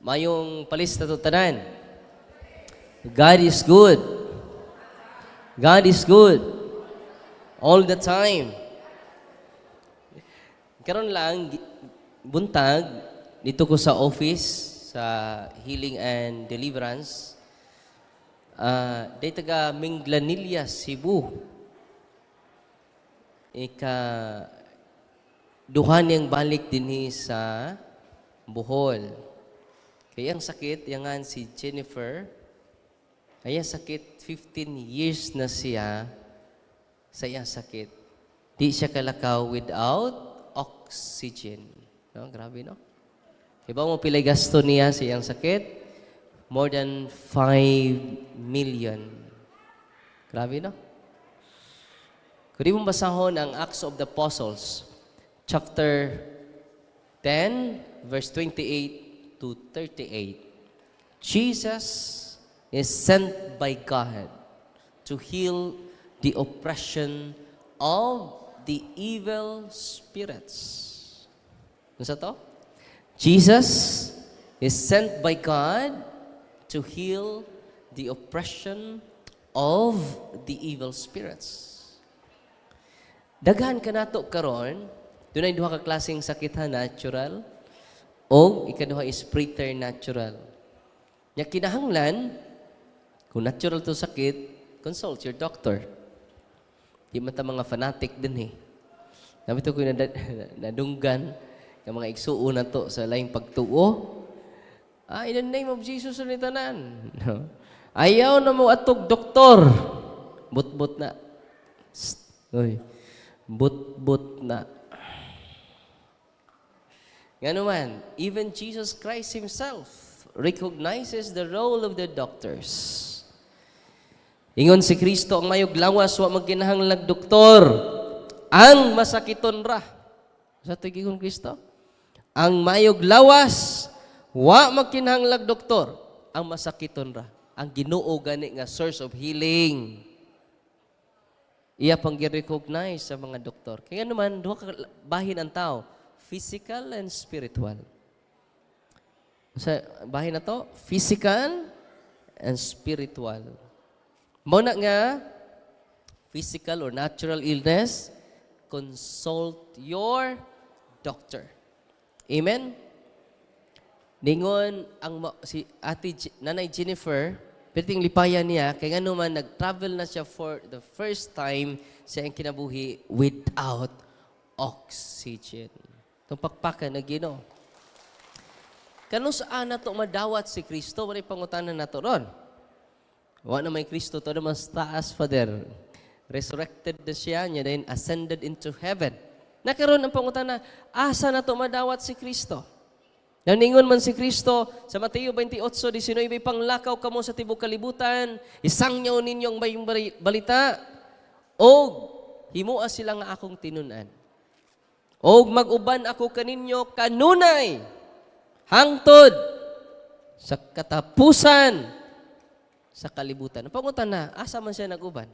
Mayong palista to tanan. God is good. God is good. All the time. Karon lang, buntag, dito ko sa office, sa Healing and Deliverance. Day taga Minglanilla, Cebu. Duha niyang balik dinhi sa Bohol. Kaya ang sakit, yangan si Jennifer, kaya sakit, 15 years na siya sa iyang sakit. Di siya kalakaw without oxygen. No? Grabe, no? Iba mo pilay gasto niya sa iyang sakit? More than 5 million. Grabe, no? Kung di mo basahon ang Acts of the Apostles, chapter 10, verse 28 to 38. Jesus is sent by God to heal the oppression of the evil spirits. Ano sa to? Jesus is sent by God to heal the oppression of the evil spirits. Daghan ka nato karon, dunay duha ka klaseng sakit ha, natural o ikaduha is preternatural. Nya kinahanglan, kung natural to sakit, consult your doctor. Di man ta mga fanatic din eh. Nabi to ko nadunggan ng mga igsuo na to sa laing pagtuo. In the name of Jesus ulit tanan. Ayaw na mo atog doktor. But na. Uy. But na. Nga naman, even Jesus Christ Himself recognizes the role of the doctors. Ingon si Kristo, ang mayog lawas, wa magkinahanglag doktor, ang masakiton ra. Sa tigikon Kristo? Ang mayog lawas, wa magkinahanglag doktor, ang masakiton ra. Ang Ginoo gani nga source of healing. Iya pang gi-recognize sa mga doktor. Kaya naman, duha ka bahin ang tao, physical and spiritual. Sa bahin na to, physical and spiritual. Muna nga, physical or natural illness, consult your doctor. Amen? Ningon, si Nanay Jennifer, piting lipayan niya, kaya nga naman, nag-travel na siya for the first time sa iyang kinabuhi without oxygen. Itong pakpakan na Ginoo. Kanong saan na ito madawat si Kristo? Wala pangutanan na ito ron. Wala na may Kristo ito na mas taas, Father. Resurrected na siya, niya din ascended into heaven. Nakaroon ang pangutanan, asa na ito madawat si Kristo? Naningon man si Kristo sa Mateo 28:19, panglakaw kamo sa tibok kalibutan, isangyaw ninyong mayong balita, o himua sila nga akong tinunan. O mag-uban ako kaninyo kanunay, hangtod sa katapusan sa kalibutan. Ang pangutan na, asa man siya nag-uban?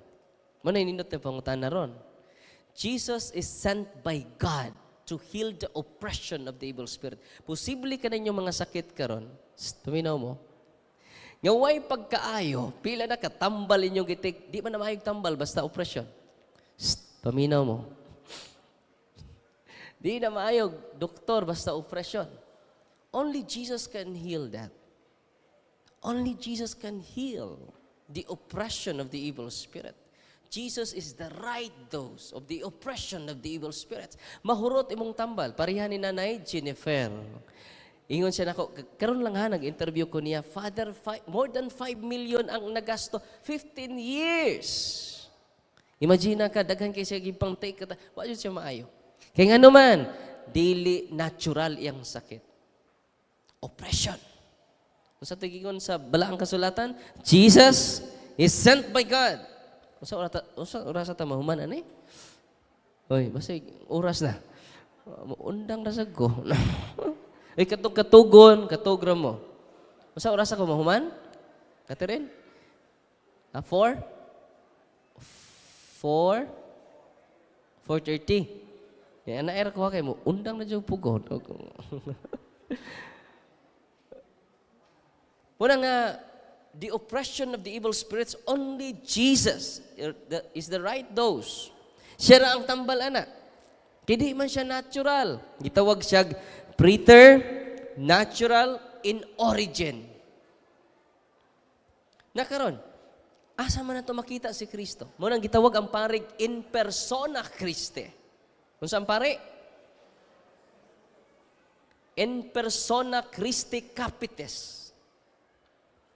Manay nindot na pangutan na ron. Jesus is sent by God to heal the oppression of the evil spirit. Posible ka na inyong mga sakit karon. Tuminaw mo. Ngaway pagkaayo, pila na katambal inyong gitik, di man na mahayag tambal, basta oppression. Paminaw mo. Di na maayog, doktor, basta oppression. Only Jesus can heal that. Only Jesus can heal the oppression of the evil spirit. Jesus is the right dose of the oppression of the evil spirits. Mahurot imong tambal. Parihan ni Nanay Jennifer. Ingon siya nako, karon lang ha, nag-interview ko niya, Father, more than 5 million ang nagasto. 15 years. Imagine ka, daghan kayo siya gipang take ka. Wa yun siya maayo. Kaya nga naman, daily natural iyang sakit. Oppression. Kung sa tigingon sa balaang kasulatan, Jesus is sent by God. Usa oras ta mahuman ani? Hoy, basta oras na. Undang na sad ko. Katugon, katugram mo. Usa oras ako mahuman? Catherine? 4? 4:30. Yan na era ko kay mo, undang na jud pugod. Muna nga, the oppression of the evil spirits, only Jesus is the right dose. Siya ra ang tambal, ana. Kaya di man siya natural. Gitawag siya preternatural in origin. Nakaron, asa man nato makita si Kristo? Muna gitawag ang parig in persona Christi. Kung saan pare? In persona Christi Capitis.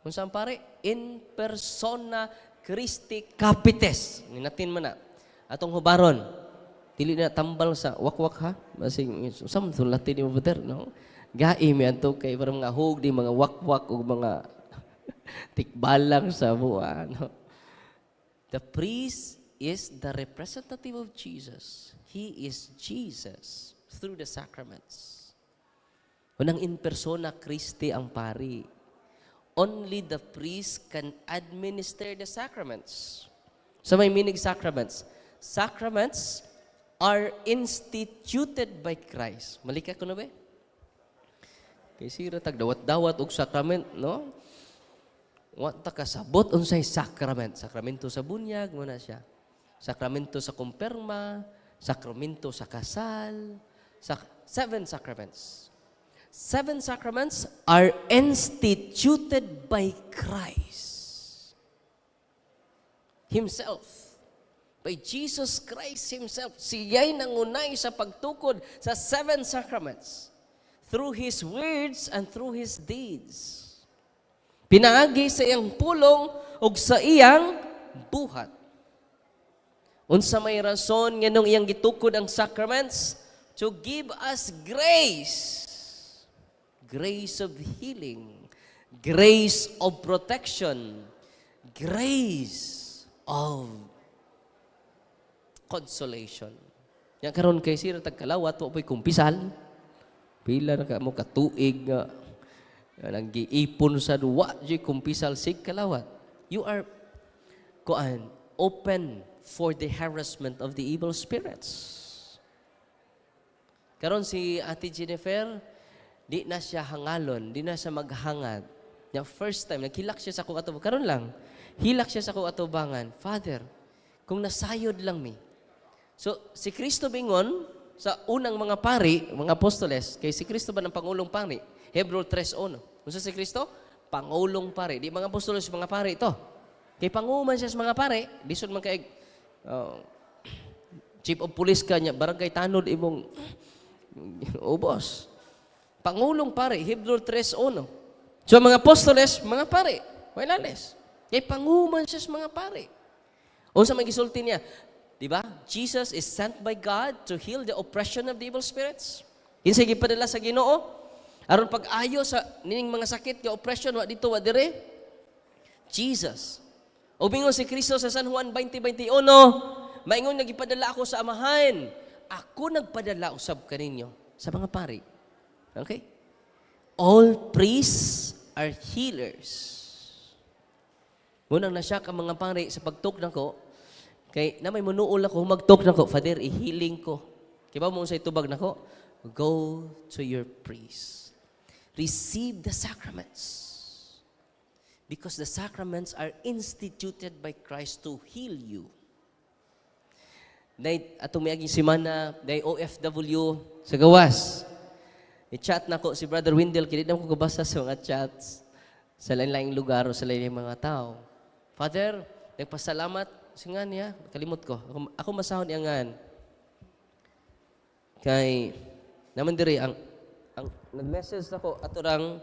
Kung saan pare? In persona Christi Capitis. Ninatin mo na. Atong hubaron. Dili na tambal sa wakwak ha. Masing, saan ito latin mo ba no? Gai mi anto kay parang mga hug di mga wakwak o mga tikbalang sa buwan. No? The priest is the representative of Jesus. He is Jesus through the sacraments. Unang in persona Christi ang pari. Only the priest can administer the sacraments. So may meaning sacraments. Sacraments are instituted by Christ. Malika ko na ba? Kaya sira tagdawat-dawat og sakrament, no? Wat ta kasabot unsay sakrament. Sakramento sa bunyag mo na siya. Sakramento sa kumpirma, sakramento sa kasal, 7 sacraments. 7 sacraments are instituted by Christ Himself. By Jesus Christ Himself. Siya'y nangunay sa pagtukod sa 7 sacraments through His words and through His deeds. Pinaagi sa iyang pulong ug sa iyang buhat. Unsa may rason nganong iyang gitukod ang sacraments? To give us grace. Grace of healing. Grace of protection. Grace of consolation. Yang karon kay sira tagkalawat wa po'y kumpisal. Pila na ka mo katuig nga nag-iipon sa duwa, di kumpisal sig kalawat. You are open for the harassment of the evil spirits. Karon si Ate Jennifer, di na siya hangalon, di na siya maghangad. Yung first time, naghilak siya sa kong atubangan. Karon lang, hilak siya sa kong atubangan. Father, kung nasayod lang mi. So, si Kristo bingon, sa unang mga pari, mga apostoles, kay si Kristo ba ng Pangulong Pari? Hebrew 3:1. Kung si Kristo, Pangulong Pari. Di mga apostoles, mga pari ito. Kay panguman siya sa mga pari, disod man kay chief of police ka niya, barangay tanod imong ubos. Pangulong Pari, Hebrew 3:1. So mga apostoles, mga pari. Wailales. Kay panguman siya sa mga pari. Unsa may gisulti niya? Di ba? Jesus is sent by God to heal the oppression of the evil spirits. Kinsay gipadala sa Ginoo aron pag-ayo sa nining mga sakit nga oppression wa dito wa dire. Jesus. O bingon si Kristo sa San Juan 20:21, maingon nga gipadala ako sa Amahan. Ako nagpadala usab kaninyo sa mga pari. Okay? All priests are healers. Munang na siya ka mga pari sa pagtuk nako. Kay na may munuol ako, magtok na ko, Father, i-healing ko. Kaya ba mo sa itubag na ko? Go to your priest. Receive the sacraments. Because the sacraments are instituted by Christ to heal you. Dahil atong may aging simana, dahil OFW sa gawas. I-chat na ko si Brother Wendell, kaya na ko kabasa sa mga chats sa lain-laing lugar o sa lain-laing mga tao. Father, nagpasalamat singa niya, kalimot ko. Ako masahon niya ngan. Kay, naman diri, ang nag-message ako, aturang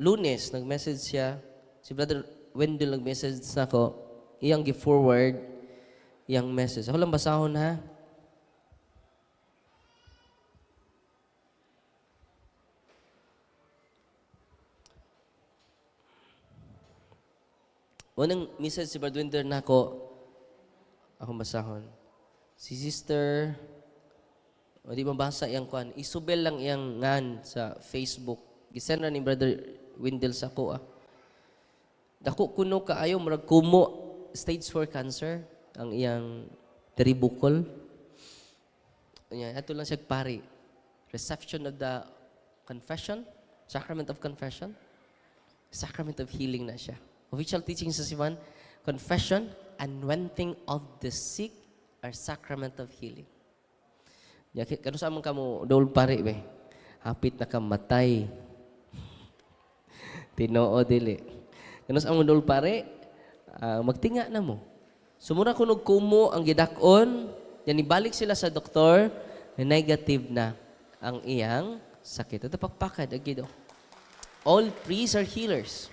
Lunes, nag-message siya, si Brother Wendell nag-message na ako, iyang gi-forward, iyang message. Ako lang basahon ha. Unang message si Brother Wendell na ako basahon. Si Sister, o di mabasa iyang kwan, isubel lang iyang ngan sa Facebook. Gisend na ni Brother Wendell sa ko Dako kuno kaayo murag kumo stage 4 cancer ang iyang tribukol. Ato lang siya pari. Reception of the confession, sacrament of confession. Sacrament of healing na siya. Official teaching sa Siman, confession, anointing of the sick are sacrament of healing. Kano sa among kamo, dol pare be, hapit na kamatay. Tinoo dili. Kano sa among dol pare, magtinga na mo. Sumura kunog kumo ang gidakon, yan ibalik sila sa doktor, na negative na ang iyang sakit. Ito pakpakad, agido. All priests are healers.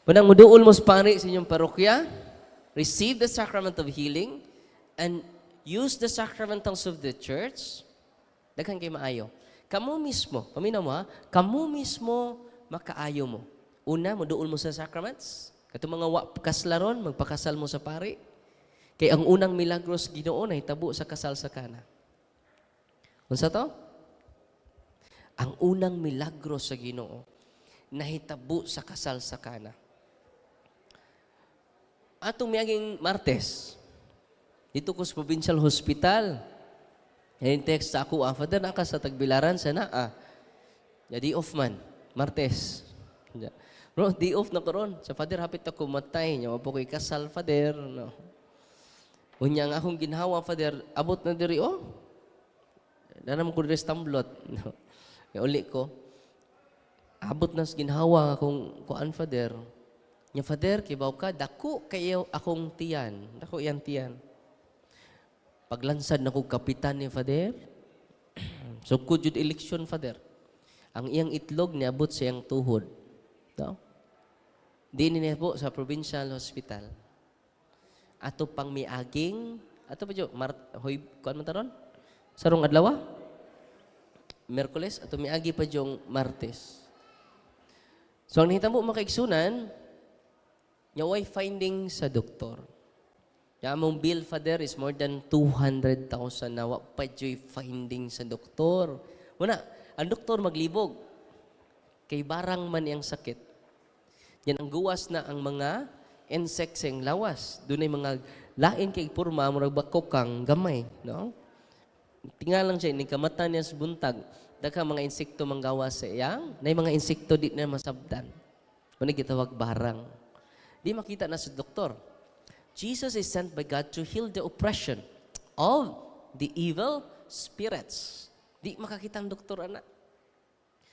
Punang muduol mo pare sa inyong parokya, receive the sacrament of healing, and use the sacramentals of the church, daghan kay maayo. Kamu mismo, paminaw mo ha, kamu mismo makaayo mo. Una, muduol mo sa sacraments. Katong mga kaslaron, magpakasal mo sa pare. Kay ang unang milagros Ginoo na hitabo sa kasal sa Kana. Unsa to? Ang unang milagros sa Ginoo nahitabo sa kasal sa Kana. Atong miyaging Martes, dito ko sa Provincial Hospital, yung text sa ako, Father, naka sa Tagbilaran, sana, di off man, Martes. Bro, di off na karon. Sa Father, hapit na kumatay. Nyawa po ko'y kasal, Father. No. Unya nga akong ginhawa, Father, abot na diri, Nanam ko rin stamblot. No. Uli ko, abot na ginhawa akong kuan, Father. Nya, Father, kibaw ka, dako kayo akong tiyan. Dako yan tiyan. Paglansad na ko kapitan ni Father, so kujud eleksyon, Father. Ang iyang itlog niabot sa iyang tuhod. No? Di niya po sa Provincial Hospital. Ato pang miaging, ato pa dyo, kuan man taron? Sarong adlaw? Merkules, ato miagi pa dyong Martes. So, ang nahitabo makaigsunan, nyaway finding sa doktor. Yung among bill, Father, is more than 200,000 na pa dyo'y finding sa doktor. Muna, ang doktor maglibog. Kay barang man yung sakit. Yan ang guwas na ang mga insects yung lawas. Doon ay mga lain kay purma, murag bakok kang gamay. No? Tingnan lang siya, nagkamata niya sa buntag. Daka mga insekto manggawas sa iyang, na mga insekto di na masabdan. Muna gitawag barang. Di makita na sa doktor. Jesus is sent by God to heal the oppression of the evil spirits. Di makakita ang doktor, anak.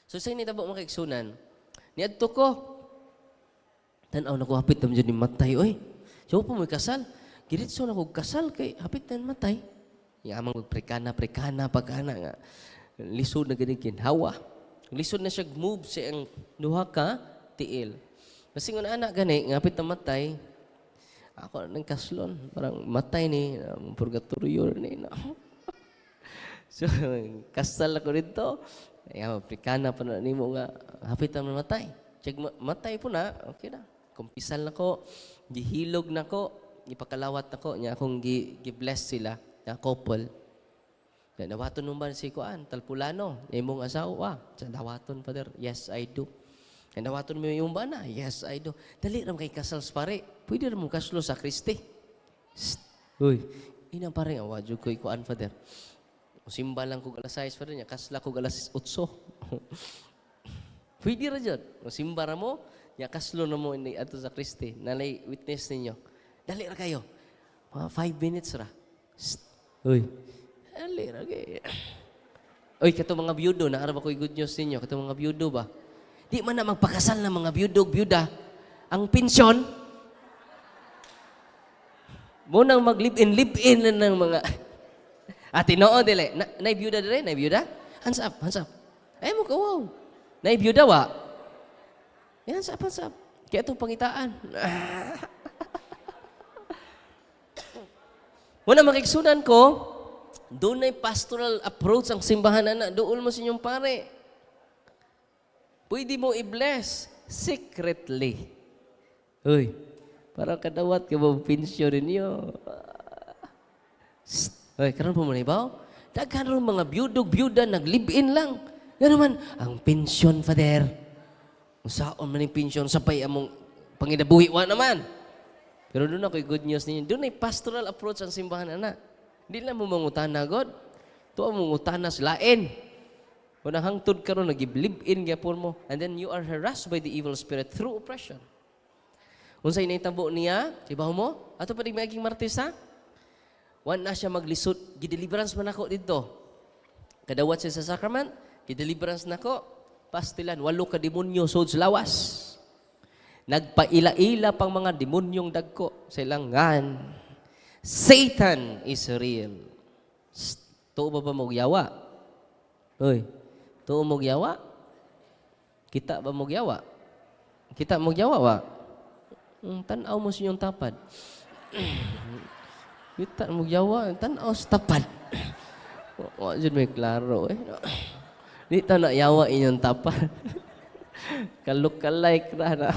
So, sa initabo makaigsunan, niadto ko, tanaw na ko, hapit naman dyan ni matay, oy. So, po may kasal. Giritso na ko kasal, kay hapit na matay. Yamang magprekana, pagkana nga. Lisod na ganyan kinhawa. Lisod na siya move sa ang duha ka tiil. Kasi nga anak gani, ngapit na matay, ako nang kaslon, parang matay ni, purgatorio ni. No? So, kasal ako dito. Afrikana pa na nimo nga, hapit na matay. Check matay po na, okay na. Kumpisal na ko, gihilog na ko, ipakalawat na ko, niya akong gi-bless sila, na couple. Dawaton mo ba si Kuan, Talpulano, imong asawa, sa dawaton, Father, yes, I do. Dawaton mo yung bana, yes, I do. Dali ram kay kasal pare, pwede ram mo kaslo sa Kristi. Uy, inang pare, awadyo ko Kuan, Father. Simba lang ko alas 6, Father, niya, kasla ko alas 8. Pwede ra dyan. Simba ra mo, niya, kaslo na mo ato sa Kristi. Nalay witness ninyo. Dali ra kayo. Mga 5 minutes ra. Uy, dali ra kayo. Uy, kato mga byudo, naarap ako'y good news ninyo. Kato mga byudo ba? Di man na magpakasal ng mga byudog, byuda. Ang pensyon, munang mag-live-in na ng mga... Tinoo, dili. Byuda dili? Byuda? Hands up, hands up. Ay mo ka, wow. Byuda, wa? Hands up, hands up. Kaya itong pangitaan. Muna makiksunan ko, doon ay pastoral approach ang simbahan na doon mo sa inyong pare. Pwede mo i-bless secretly. Uy, parang kadawat ka ba pensyon ninyo? Uy, karoon po mo na ibaw? Daghan rin mga byudog-byuda, nag-live-in lang. Yan naman, ang pensyon, Father. Saan man yung pensyon, sapay among pangidabuhi, wa naman. Pero doon ako'y good news ninyo. Doon ay pastoral approach ang simbahan, anak. Hindi lang mo mangutana, God. Ito ang mangutana sa lain. Kung hangtod ka ron, nag-live-in gyapon mo, and then you are harassed by the evil spirit through oppression. Unsay naitabo niya, sibaw mo, ato pa rin maging martisa, wan na siya maglisod, gideliverance man ako dito. Kadawat siya sa sacrament, gideliverance na ako, pastilan, 8 ka demonyo sod sa lawas. Nagpaila-ila pang mga demonyong dagko sa ilangan. Satan is real. Tuo ba mo yawa? Uy, tuo mo yawa? Kita ba mo yawa? Kita mo yawa wa? Tanaw mo siyang tapad. Kita mo yawa, tanaw sa tapad. Wa jud may klaro eh. Di ta na yawa inyong tapad. Kalok-kalay ra na.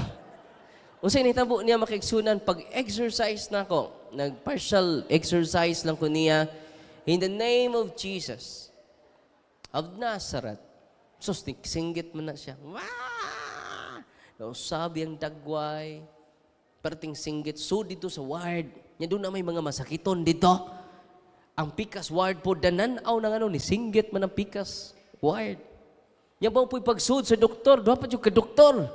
Unsay nitabo niya makigsunan pag-exercise nako, nag-partial exercise lang ko niya in the name of Jesus of Nazareth. Sus, singgit mo na siya. Wah! Nausabi ang dagway. Perting singgit. So, dito sa ward. Nya doon na may mga masakiton dito. Ang pikas ward po, dananaw ng ni singgit man ang pikas ward. Nya ba po'y pagsud sa doktor. Dapat yung ka-doktor.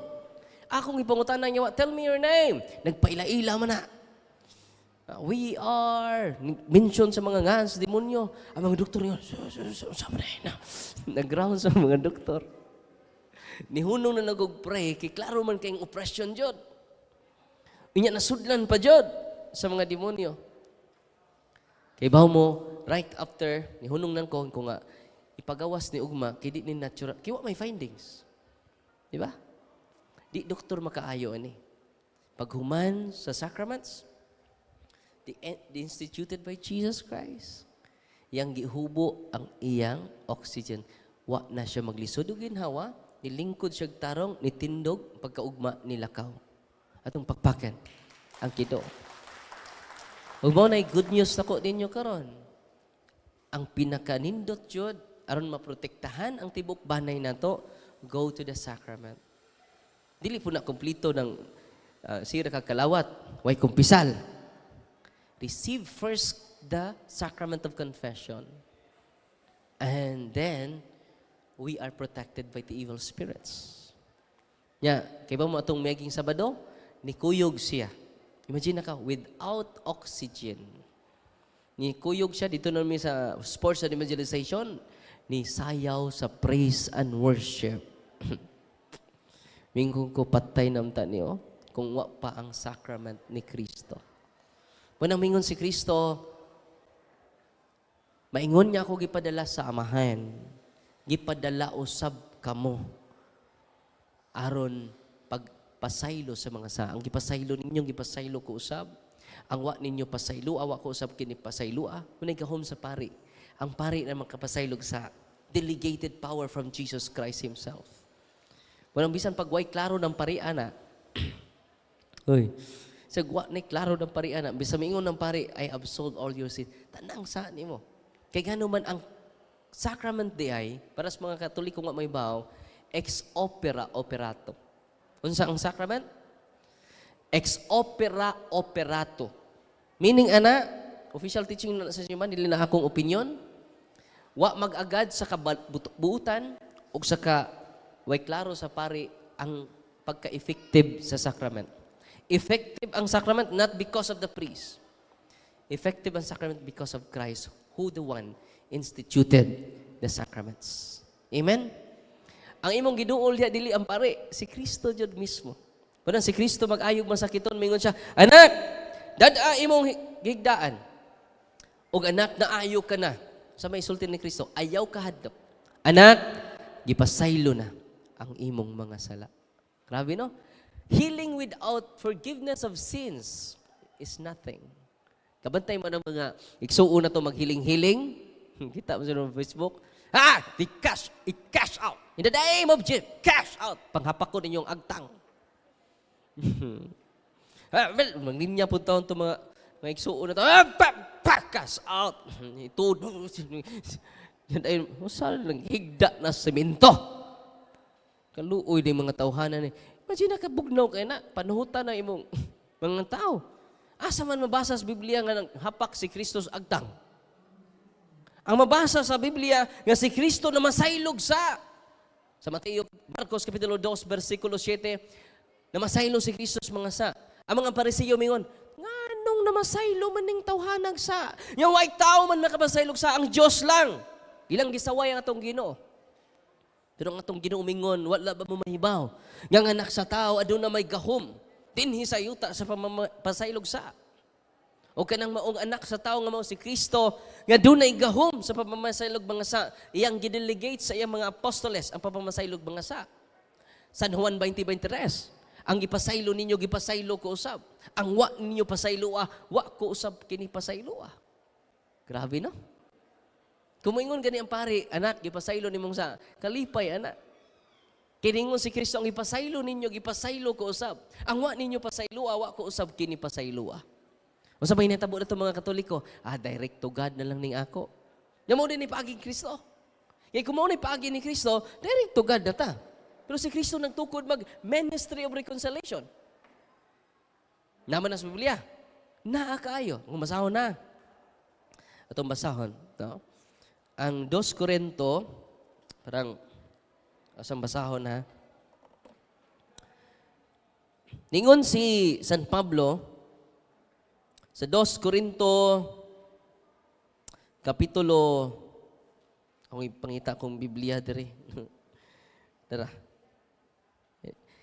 Akong ipangutan niya, tell me your name. Nagpaila-ila man na. We are, mention sa mga ngans, demonyo. Ang mga doktor yun, sabi na, nag-ground sa mga doktor. Nihunong na nag-pray, kiklaro man kayong oppression jod. Inya nasudlan pa jod sa mga demonyo. Kay baho mo, right after, nihunong nan ko nga, ipagawas ni Ugma, kaya di ni natural, kiwa may findings. Di ba? Di doktor makaayo ani. Paghuman sa sacraments, the instituted by Jesus Christ, yang gihubo ang iyang oxygen. Wa na siya maglisod og ginhawa, nilingkod siya tarong, nitindog, pagkaugma nilakaw. Atong pakpakan ang kido. Ug mao nay good news nako ninyo karon. Ang pinakanindot jud aron maprotektahan ang tibok banay nato, go to the sacrament. Dili po na kompleto ng sira kakalawat, way kumpisal. Receive first the sacrament of confession. And then, we are protected by the evil spirits. Nya, kay ba mo atong maging Sabado, nikuyog siya. Imagine ka, without oxygen. Nikuyog siya, dito namin sa sports and evangelization, ni sayaw sa praise and worship. Mingkong ko patay namta niyo kung wa pa ang sacrament ni Kristo. Munang mingon si Kristo, maingon niya ako gipadala sa amahan, gipadala usab kamo, aron pagpasaylo sa mga sa. Ang gipasaylo ninyong gipasaylo ko usab, ang wa ninyo pasaylo, awa ko usab kini pasaylo. Munay gahom sa pari. Ang pari na makapasaylog sa delegated power from Jesus Christ Himself. Walang bisan pagway klaro ng pariana. Uy, sagwa ni klaro ng pariana. Bisa mingon ng pari, I absolve all your sin. Tanang saan mo. Kaya gano man ang sacrament di ay, para sa mga Katoliko nga may baw, ex opera operato. Unsa ang sacrament? Ex opera operato. Meaning ana, official teaching na sa inyo, dili na akong opinion, wa mag-agad sa kabuutan o sa way klaro sa pari ang pagka-effective sa sacrament. Effective ang sacrament not because of the priest. Effective ang sacrament because of Christ, who the one instituted the sacraments. Amen? Ang imong giduol diha dili ang pari, si Kristo jud mismo. Pero si Kristo mag-ayog masakiton, mingon siya, anak, dada imong higdaan. Og anak, naayo ka na. Sa may sulti ni Kristo, ayaw ka hadlok. Anak, gipasaylo na ang imong mga sala. Grabe, no? Healing without forgiveness of sins is nothing. Kabantay mo ng mga igsuon na to maghiling-hiling. Kita mo sa Facebook. I-cash out. In the name of Jesus, cash out. Panghapak ko ninyong agtang. Well, magninya po taon to mga igsuon na to. Cash out. Ito. Yan ay, masal lang higda na semento. Kaluoy din mga tawhanan eh. Imagine nakabugnaw kayo na, panuhutan na imong mga tao. Asa man mabasa sa Biblia nga nang hapak si Kristo sa agtang. Ang mabasa sa Biblia nga si Kristo na masaylog sa Sa Mateo, Marcos Kapitulo 2, versikulo 7, namasaylo si Kristo sa mga sa. Ang mga Parisiyo mingon, nganong namasaylo man ning tawhanag sa? Yung white tao man nakapasaylog sa, ang Diyos lang. Ilang gisaway ang atong Ginoo. Pero ang atong Ginoo mingon, wala ba mo mahibaw? Nga anak sa tao, aduna may gahom. Dinhi sa yuta sa pasaylog sa. O kanang maong anak sa tao nga mao si Kristo, nga dunay gahom sa pamamasaylog mga sa, iyang gidelegate sa iyang mga apostoles ang pamamasaylog mga sa. San Juan 20:23, ang gipasaylo ninyo, gipasaylo ko usab. Ang wa ninyo pasayloa, wa ko usab kini pasayloa. Grabe no? Kumingon gani ang pari, anak, gipasaylo nimong sa, kalipay anak. Kiningon si Kristo, ang gipasaylo ninyo, gipasaylo ko usab. Ang wa ninyo pasayloa, wa ko usab kini pasayloa. O sabay natabo na ito mga Katoliko, direct to God na lang ning ako. Yan mo din ni paagi Kristo. Kaya kung mo ni paagi ni Kristo, direct to God na ta. Pero si Kristo nagtukod mag-ministry of reconciliation. Naman na sa Biblia. Naa kaayo. Kung basahon na. Itong basahon. No? Ang 2 Corinto, parang, asang basahon ha. Ningon si San Pablo, sa 2 Corinto, Kapitulo, akong ipangita kong Biblia diri. Tara.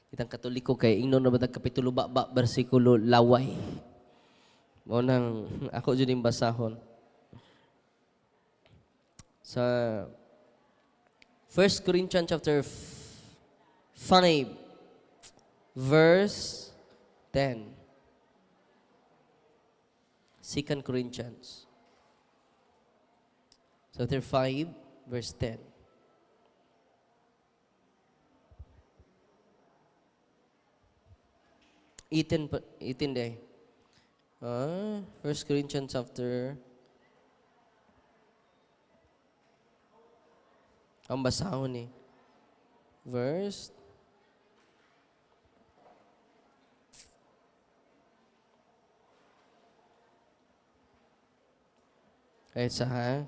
Kitang Katoliko kay ingnon na ba Kapitulo baba, versikulo laway. Mo nang ako dyan yung basahon. Sa 1 Corinthians chapter 5, verse 10. 2 Corinthians chapter 5, verse 10. Itin day. 1 Corinthians chapter, ang basahon verse kahit sa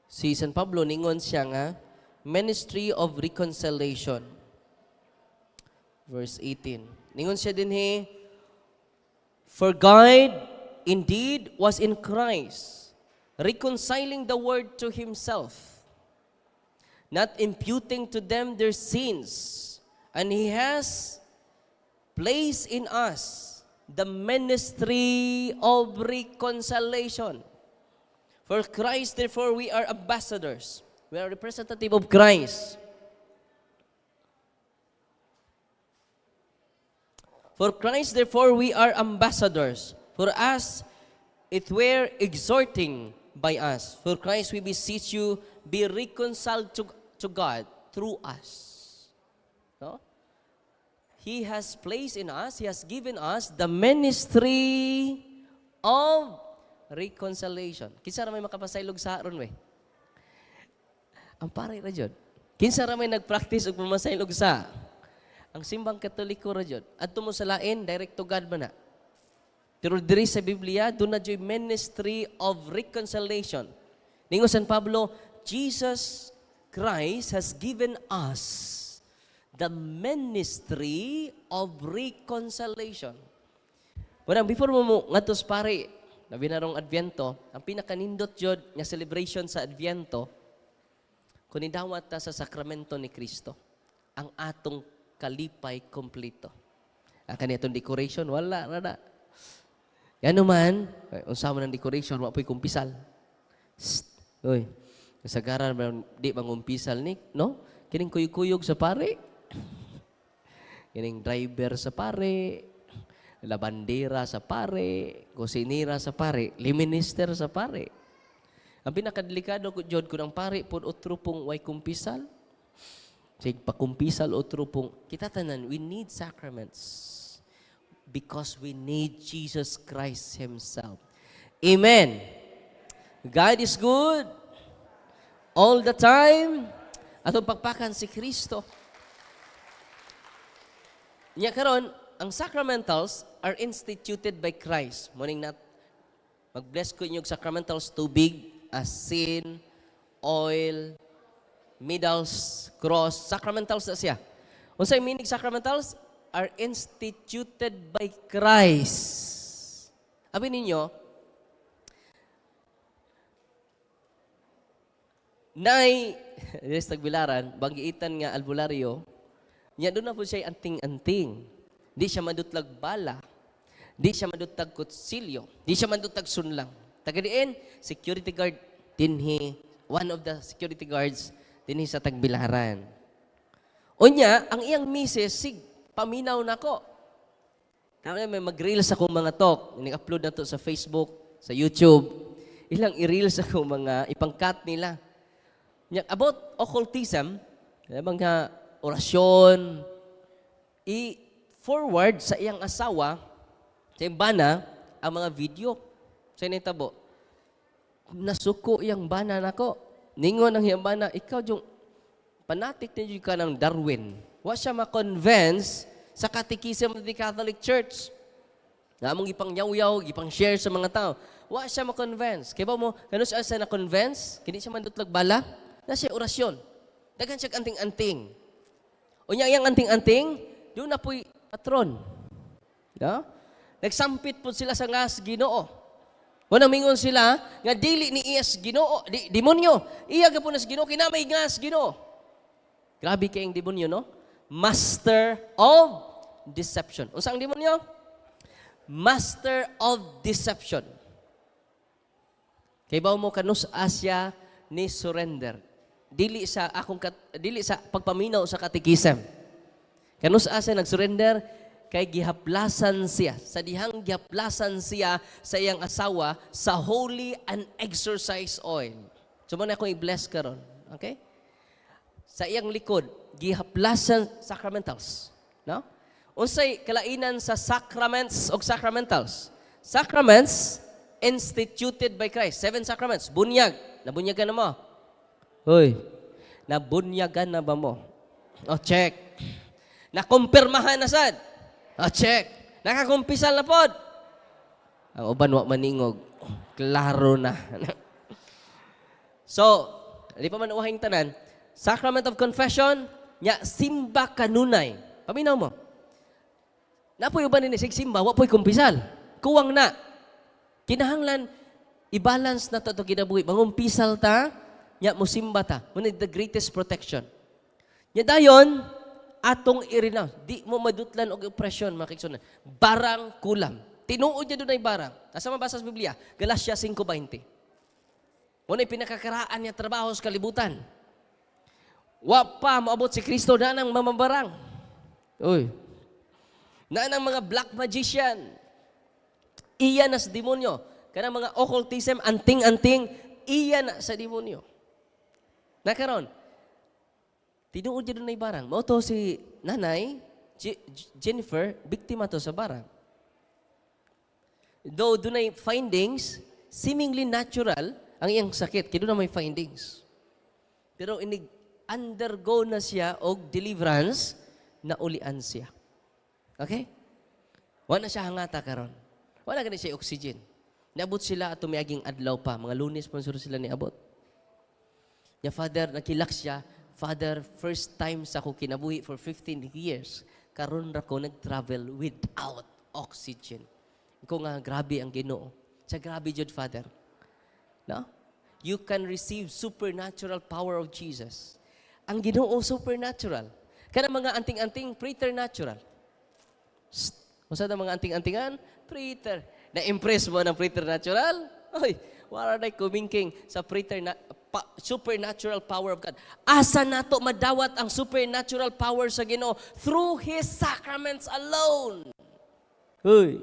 si San Pablo ningon siya nga ministry of reconciliation. Verse 18. Ningon siya din for God indeed was in Christ, reconciling the world to himself, not imputing to them their sins, and he has placed in us the ministry of reconciliation. For Christ, therefore, we are ambassadors. We are representative of Christ. For Christ, therefore, we are ambassadors. For us, it were exhorting by us. For Christ, we beseech you, be reconciled to God through us. No? He has placed in us, He has given us the ministry of reconciliation. Kinsa ra may makapasaylog sa aron we? Ang pare ra jud. Kinsa ra may nagpractice og pamasaylog sa? Ang simbang Katoliko ra jud. Adto mo sa lain, direct to God man na. Pero diri sa Biblia, doon na jud ministry of reconciliation. Ningon San Pablo, Jesus Christ has given us the ministry of reconciliation. Pero before mo ngatos pare, labi na rong Adviento, ang pinakanindot jud nga celebration sa Adviento, kung idawat ta sa sakramento ni Kristo, ang atong kalipay kompleto. Ang kanitong decoration, wala, rada. Yan naman, unsa man ang decoration, wapoy kumpisal. Uy, kasagaran, di bang umpisal ni, no? Kining kuyog-kuyog sa pare. Kining driver sa pare. Labandera sa pare. Kusinira sa pare. Liminister sa pare. Ang pinakadelikado ko, Jod, kung ang pare po otro pong way kumpisal. Sige, pakumpisal otro pong. Kita tanan, we need sacraments. Because we need Jesus Christ Himself. Amen. God is good. All the time. Atong pagpakan si Kristo. Nya karon, ang sacramentals are instituted by Christ. Morning nat, mag-bless ko inyong sacramentals, tubig, asin, oil, medals, cross, sacramentals na siya. Unsay meaning sacramentals? Are instituted by Christ. Abi ninyo, nay, yes, tagbilaran, banggiitan nga albularyo, niya doon na po siya anting-anting. Di siya madutlag bala. Di siya madutag kutsilyo. Di siya madutag sunlang. Tagadiin, security guard dinhi, one of the security guards dinhi sa tagbilaran. Unya, ang iyang misis, sig, paminaw na ko. May mag-reels akong mga talk. Ini-upload na to sa Facebook, sa YouTube. Ilang i-reels akong mga ipangkat nila. About occultism, mga orasyon, i-forward sa iyang asawa, sa iyang bana, ang mga video. Sa initabo, nasuko iyang bana nako. Ningon ang iyang bana, ikaw yung panatik na ka ng Darwin. Wa siya ma-convince sa catechism of the Catholic Church. Na among ipang-yaw-yaw, ipang-share sa mga tao. Wa siya ma-convince. Kaya ba mo, kano siya na-convince? Kini siya mandutlag bala? Na siya orasyon. Dagan siya anting-anting. O niya iyang anting-anting, doon na po'y patron. No? Nagsampit po sila sa ngas Ginoo. Wala mingon sila, nga dili ni iyas Ginoo, demonyo. Iya ka po nas Ginoo, kinamay ngas Ginoo. Grabe kayong demonyo, no? Master of deception. Unsa ang demonyo? Master of deception. Kay bawo mo kanus Asya ni surrender. Dili sa pagpaminaw sa katikisem. Kanus Asya nag-surrender kay gihaplasan siya. Sa dihang gihaplasan siya sa iyang asawa sa holy and exorcise oil. So mo na akong i-bless karon. Okay? Sa iyang likod, gihaplasan sacramentals. No? Unsay kalainan sa sacraments o sacramentals? Sacraments instituted by Christ. 7 sacraments. Bunyag. Nabunyagan na mo? Hoy. Nabunyagan na ba mo? O, check. Nakumpirmahan na sad? O, check. Nakakumpisal na pod? Ang uban wa maningog. Klaro na. So, di pa man uwahing tanan, Sacrament of Confession, nya simba kanunay. Paminaw mo. Napoy uban ni sig simba, wa poy kumpisal. Kuwang na. Kinahanglan i-balance na to kinabuhi. Mangumpisal ta, nya mo simba ta. Muna the greatest protection. Nya dayon atong irinaw. Di mo madutlan og oppression, makiksunan. Barang kulam. Tinuod niya dunay barang. Asa mabasa sa Biblia? Galatia 5:20. Muna pinakakaraan niya trabaho sa kalibutan. Wa pa maabot si Kristo na ng mamabarang. Uy. Na ng mga black magician. Iya na sa demonyo. Kanang mga occultism, anting-anting, iya na sa demonyo. Nakaroon, tinuod yun na barang. Mao to si nanay, Jennifer, biktima to sa barang. Though dunay findings, seemingly natural, ang iyang sakit, kaya na may findings. Pero undergo na siya og deliverance na ulian siya. Okay? Wala siya hangata karon. Wala gani siya oxygen. Naabot sila at tumiaging adlaw pa. Mga Lunes sponsor sila ni abot. Ya Father, nakilak siya. Father, first time sa ko kinabuhi for 15 years. Karon ra ko nag-travel without oxygen. Iko nga grabe ang Ginoo. Sa grabe jud Father. No? You can receive supernatural power of Jesus. Ang Ginoo supernatural. Kana mga anting-anting preternatural. Masa na mga anting-antingan? Preter. Na-impress mo ng preternatural? Oy, wala na kumingking sa supernatural power of God. Asa nato madawat ang supernatural power sa Ginoo? Through His sacraments alone. Hoy.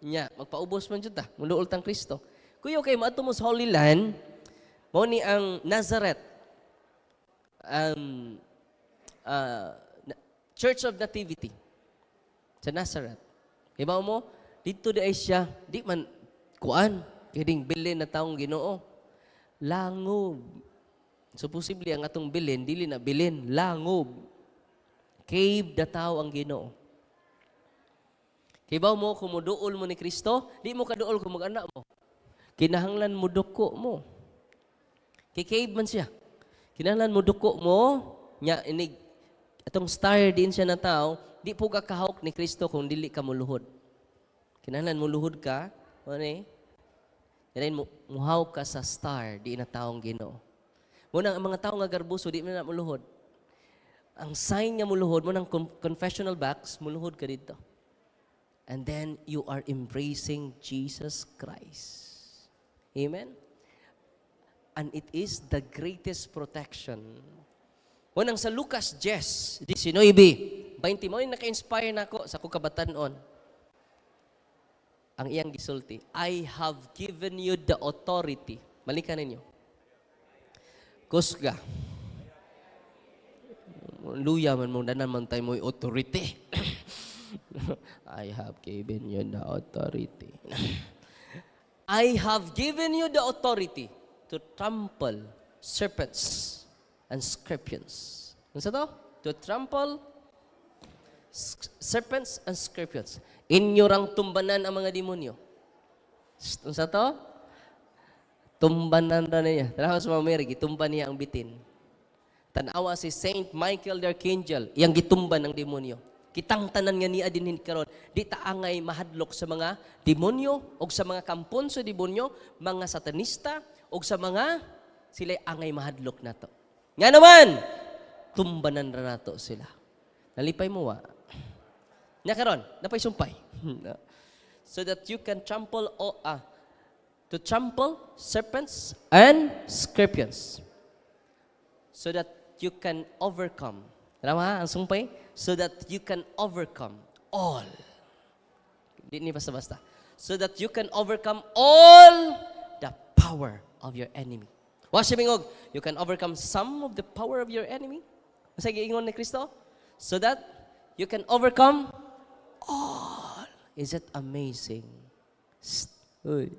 Nya, magpaubos man jud ta. Muluol tang Kristo. Kuyo kay maadto mo sa Holy Land, mao ni ang Nazareth. Church of Nativity. Sa Nazareth. Iba mo, dito di ay siya, di man kuan, kining bilin na taong Ginoo. Langob. So posible ang atong bilin, dili na bilin, langob. Cave na tao ang Ginoo. Kibaw mo, kung muduol mo ni Kristo, di mo kaduol kung mag-anak mo. Kinahanglan mo duko mo. Kay cave man siya. Kinahanglan mo duko mo, nya inig atong star din siya na tao, di po ka kahawk ni Kristo kung dili ka muluhod. Kinahanglan mo luhod ka, ano eh? Yan muhaw ka sa star, di na taong Ginoo. Muna ang mga tao nga garbuso, di na muluhod. Ang sign nga muluhod mo ng confessional box, muluhod ka dito. And then you are embracing Jesus Christ. Amen? And it is the greatest protection. Unang sa Lucas 10:19, 20 mo yung naka-inspire na ako sa kukabatanon. Ang iyang gisulti, I have given you the authority. Malikan ninyo. Kusga. Luya man mo, danan man tayo mo'y authority. I have given you the authority. I have given you the authority to trample serpents and scorpions. Ano sa to? To trample serpents and scorpions. Inyo rang tumbanan ang mga demonyo. Ano sa to? Tumbanan na niya. Tanaw sa mga Mary, gitumban niya ang bitin. Tanawa si Saint Michael the Archangel, iyang gitumban ng demonyo. Kitang tanan nga niya din karon, di taangay mahadlok sa mga demonyo o sa mga kampon sa demonyo, mga satanista o sa mga sila angay mahadlok nato. Nga naman, tumbanan ra nato sila. Nalipay mo wa? Nya karon, napay sumpay. So that you can trample to trample serpents and scorpions. So that you can overcome. Tama ang sumpay? So that you can overcome all. Di ni basta-basta. So that you can overcome all the power of your enemy. Wa siya mingog, you can overcome some of the power of your enemy. Sa giingon ni Kristo? So that you can overcome all. Is it amazing? Uy.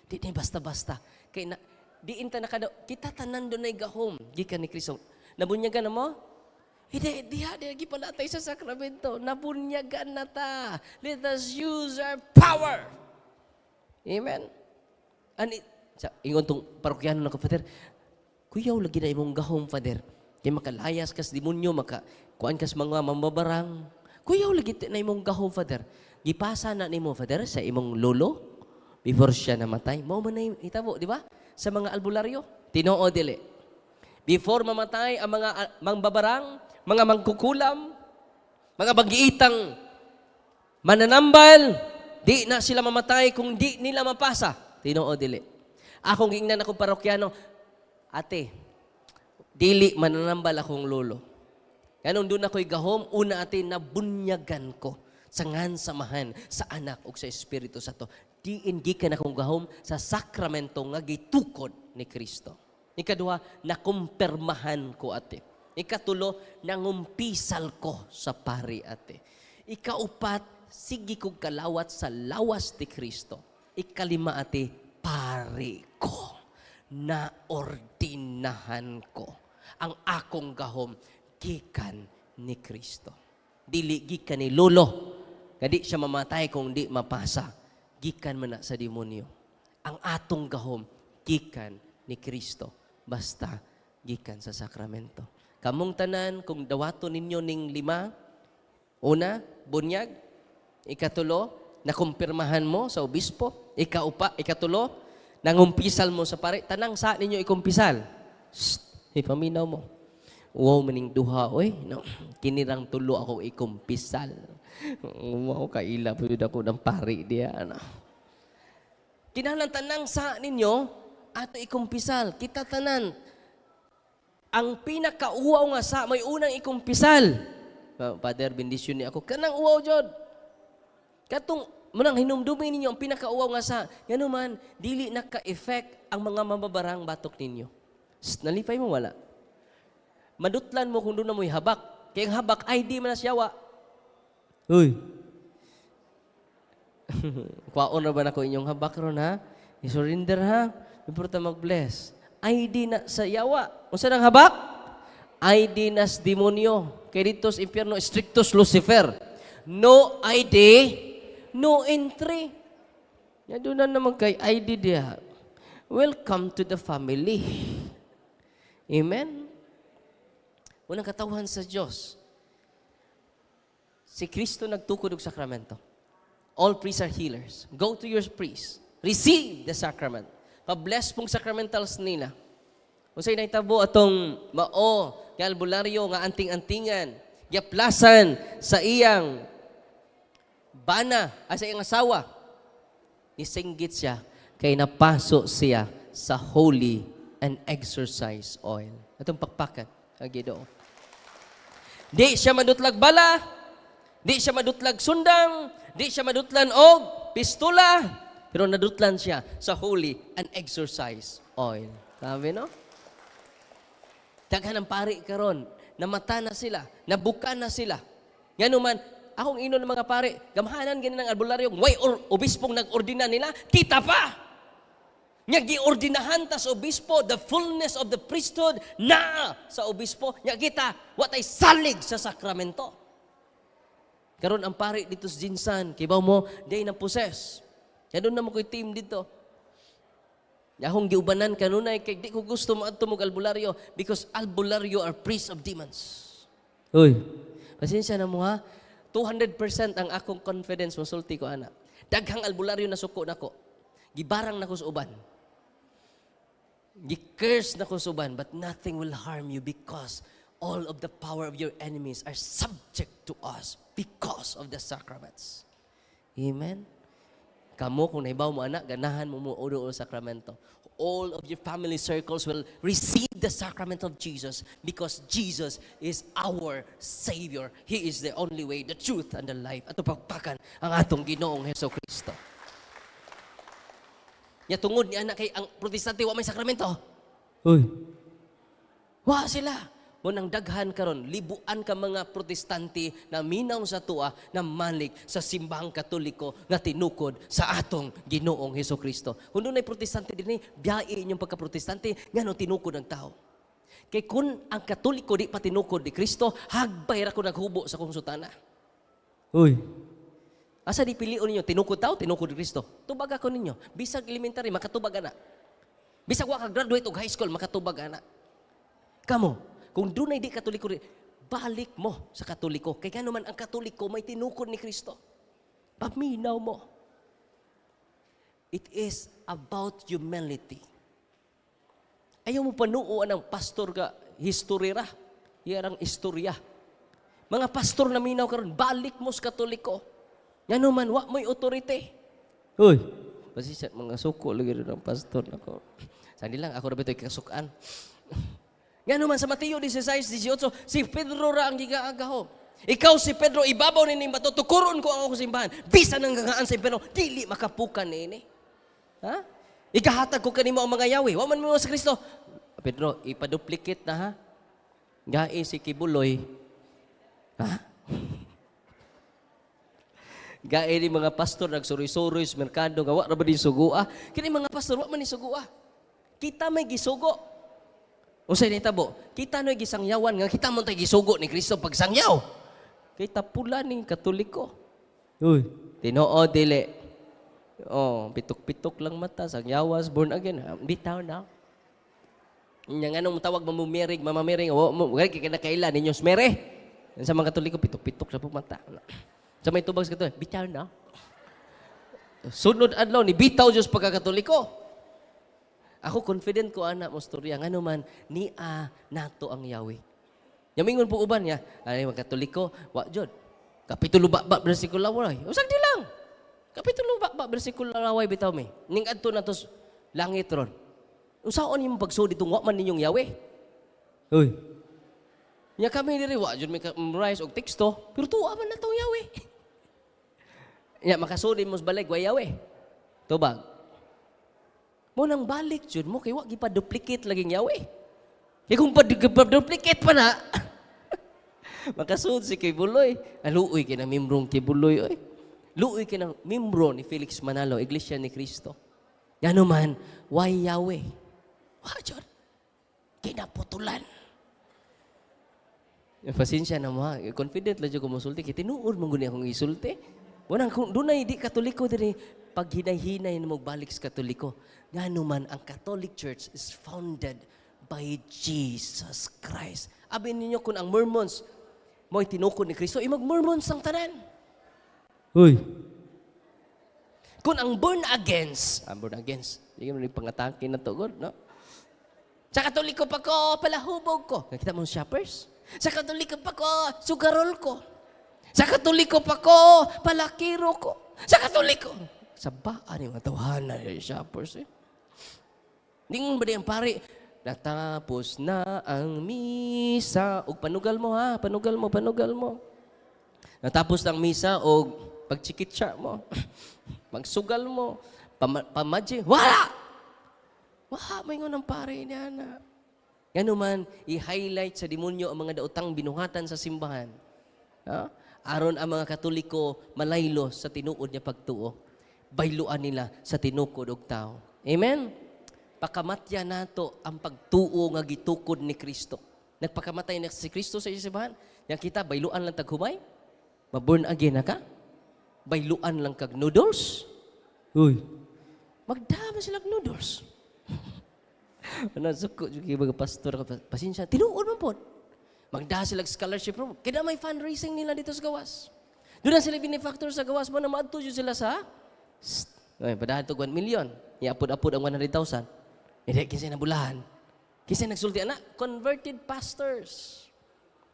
Di ni basta-basta. Kay na, di inta nakada, kita tanan doon ay gahom. Gikan ni Kristo. Nabunyagan na mo? Hindi, di pala tayo sa sakramento. Nabunyagan na ta. Let us use our power. Amen? Ingon tong parokyano na ko, Father, kuyaw lagi na imong gahom, Father. Kaya makalayas kas demonyo, kuan kas mga mambabarang. Kuyaw lagi na imong gahom, Father. Gipasa na nimo, Father, sa imong lolo before siya namatay. Mao man na itabo, di ba? Sa mga albularyo. Tinoo dili. Before mamatay ang mga mangbabarang, mga mangkukulam, mga bagiitang mananambal, di na sila mamatay kung di nila mapasa. Tinoo dili. Akong gingnan akong parokyano, ate, dili mananambal akong lolo. Ganun doon ako'y gahom, una ate, nabunyagan ko sa samahan sa anak o sa Espiritu Santo. Diin gikan akong gahom sa sakramento nga gitukod ni Kristo. Ikaduha, nakumpirmahan ko ate. Ikatulo, nangumpisal ko sa pari ate. Ikaupat, sige kong kalawat sa lawas ni Kristo. Ikalima ate, pari ko. Naordinahan ko ang akong gahom gikan ni Kristo. Dili gikan ni lolo. Kadi siya mamatay kung di mapasa. Gikan man na sa demonyo. Ang atong gahom gikan ni Kristo. Basta gikan sa sakramento. Kamong tanan, kung dawato ninyo ning 5, una, bunyag. Ikatulo, nakumpirmahan mo sa obispo. Ikatulo, nangumpisal mo sa pare. Tanang sa ninyo ikumpisal. Ipaminaw mo. Wow, maning duha, oy. No, kinirang tulo ako ikumpisal. Wow, kaila po yun ako ng pari diya. Ano. Kinahanglan tanang sa ninyo, ato ikumpisal. Kita tanan. Ang pinakauwaw nga sa, may unang ikumpisal. Father, bendisyon ni ako. Kanang uwaw, Jod. Katong, munang hinumdumin ninyo, ang pinakauwaw nga sa, yan naman, dili naka-effect ang mga mababarang batok ninyo. Nalipay mo, wala. Madutlan mo kung doon na mo'y habak. Kaya ang habak, ay di man na siyawa. Uy. Kwaon na ba na ko inyong habak ron, ha? I-surrender, ha? Importa mag-bless. ID na sa yawa. Unsa nang habak? ID nas demonyo. Kay dito sa impyerno, strictus Lucifer. No ID, no entry. Ya doon na naman kay ID diya. Welcome to the family. Amen? Unang katawhan sa Diyos. Si Kristo nagtukod og sakramento. All priests are healers. Go to your priest. Receive the sacrament. Pa-bless pong sacramentals nila. Unsay nahitabo atong mao nga albularyo nga anting-antingan, yaplasan sa iyang bana, sa iyang asawa. Nisinggit siya kay napaso siya sa holy and exorcise oil. Atong pakpakan ang Ginoo. Di siya madutlag bala, di siya madutlag sundang, di siya madutlan og pistola, pero nadutlan siya sa holy and exorcise oil. Sabi, no? Daghan ang pari karon, namata na sila, nabuka na sila. Nga naman, akong ino ng mga pari, gamhanan ganyan ng albularyo, way obispong nag-ordina nila, kita pa! Nga giordinahan ta sa obispo, the fullness of the priesthood na sa obispo, nga kita, what ay salig sa sakramento. Karon ang pari dito sa Jinsan, kibaw mo, day na possess. Kaya doon na mo ko'y team dito. Akong giubanan kanunay, kay di ko gusto maadto mo albularyo because albularyo are priests of demons. Uy, pasensya na mo ha. 200% ang akong confidence, masulti ko ana. Daghang albularyo na suko nako. Gibarang nako sa uban. Gi-curse nako sa uban, but nothing will harm you because all of the power of your enemies are subject to us because of the sacraments. Amen? Kamo, kung nahibaw mo anak, ganahan mo mo o sakramento. All of your family circles will receive the sacrament of Jesus because Jesus is our Savior. He is the only way, the truth, and the life. At pagpakan ang atong Ginoong Hesus Kristo. Nya tungod ni anak kay ang protestante wa may sakramento. Uy. Wa sila. Munang daghan karon, libuan ka mga protestante na minaw sa tua na malik sa simbahang katoliko nga tinukod sa atong Ginoong Hesukristo. Kung doon ay protestante din, biyain inyong pagka-protestante, nga no tinukod ang tao. Kay kung ang katoliko di pa tinukod ni Kristo, hagbay ra ko naghubo sa kong sutana. Uy. Asa di pilion ninyo, tinukod tao, tinukod ni Kristo. Tubag ako ninyo. Bisag elementary, makatubag ana. Bisag wa ka graduate og high school, makatubag ana. Kamo, kung doon ay di katoliko, balik mo sa katoliko. Kaya gano man ang katoliko may tinukod ni Kristo. Paminaw mo. It is about humility. Ayaw mo panuoan ng pastor ka, historira. Yarang istorya. Mga pastor na minaw karon, balik mo sa katoliko. Gano man, wa mo'y authority. Uy, kasi mga suko lagi rin ng pastor. Sandi lang, ako na ba ito'y kasukaan. Nga naman sa Mateo 16:18, si Pedro ra ang gigaagaho. Ikaw si Pedro, ibabaw ni bato, tukuron ko ang akong simbahan. Bisa nang gagaan si Pedro, dili makapukan nini. Ha? Ikahatag ko kanimo ang mga yawi. Wa man mo sa Kristo. Pedro, ipaduplicate na ha. Gai si Kibuloy. Ha? Gai ni mga pastor nagsuri-suri sa merkado, nga wa ra ba din sugua? Kini mga pastor, wa man ni sugua. Kita may gisugo. Unsay nitabo? Kita no'y gisangyawan nga kita mo tay gisugo ni Kristo pagsangyaw. Kay tapula ning Katoliko. Uy, Tinoo dili. Oh, pitok-pitok lang mata sangyawas born again. Bitaw na. Nya nganong tawag mamamirig, mo kay kinakailan ninyo smere. Sa mga Katoliko pitok-pitok sa mata. Sa may tubag sa Katoliko, bitaw na. Sunod adlaw ni bitaw Dios pagka-Katoliko. Ako confident ko anak mo storya nga naman nia nato ang Yahweh. Yamingon po uban niya, ay mga Katoliko, wa jud. Kapitulo ba bersikulo away. Usag di lang. Kapitulo ba bersikulo away bitaw mi. Ning adto na tos langit ron. Unsaon imong pagsudi tong wa man ninyong Yahweh? Hoy. Nya kami diri wa jud mi memorize og teksto, pero tuwa man natong Yahweh. Nya makasudi mo balik wa Yahweh. Tubag. Mo nang balik jud mo kay wa gipa-duplicate laging Yahweh. Kay kung pa-duplicate pa na makasud si Kibuloy. Luoy kay na membrong Kibuloy oy. Luoy kay na membro ni Felix Manalo, Iglesia ni Cristo. Ngano man, why Yahweh? Wa jud. Kinaputulan. Pasensya na mo ha. Confident lang jud ko mosulti kay tinuod man guni akong isulti. Wanang kung dunay di Katoliko diri pag hinay-hinay na magbalik sa Katoliko. Ngano man ang Catholic Church is founded by Jesus Christ. Abi ninyo kung ang Mormons mo'y tinukod ni Kristo, mag-Mormons ang tanan. Uy. Kung ang born against, hindi mo pangatake na to, God, no? Sa Katoliko pa ko, palahubog ko. Nakita mo shoppers? Sa Katoliko pa ko, sugarol ko. Sa Katoliko pa ko, palakiro ko. Sa Katoliko. Sa baan yung matawanan yung shoppers, eh. Hindi mo ba di ang pari? Natapos na ang misa. O panugal mo ha, panugal mo. Natapos na ang misa o pagchikitsa mo. Magsugal mo. Pamadji. Wala! Wala, may ngunang pare niya na. Yan man, i-highlight sa demonyo ang mga daotang binuhatan sa simbahan. Ha? Aron ang mga Katoliko malaylo sa tinuod niya pagtuo. Bayluan nila sa tinukod og tao. Amen? Pakamatya nato ang pagtuo nga gitukod ni Kristo. Nagpakamatay na si Kristo sa simbahan. Yang kita, bayluan lang taghumay? Maborn again na ka? Bayluan lang kag noodles? Uy. Magdama silang noodles. Ano, suko, yung mga pastor, pasensya, tinuod mo po. Magdama silang scholarship program. Kaya may fundraising nila dito sa gawas. Doon na sila benefactor sa gawas mo na maadto sila sa padahan to 1 million. Iapod-apod ang 100,000. Hindi, kinsa na bulahan. Kinsa nagsulti, anak, converted pastors.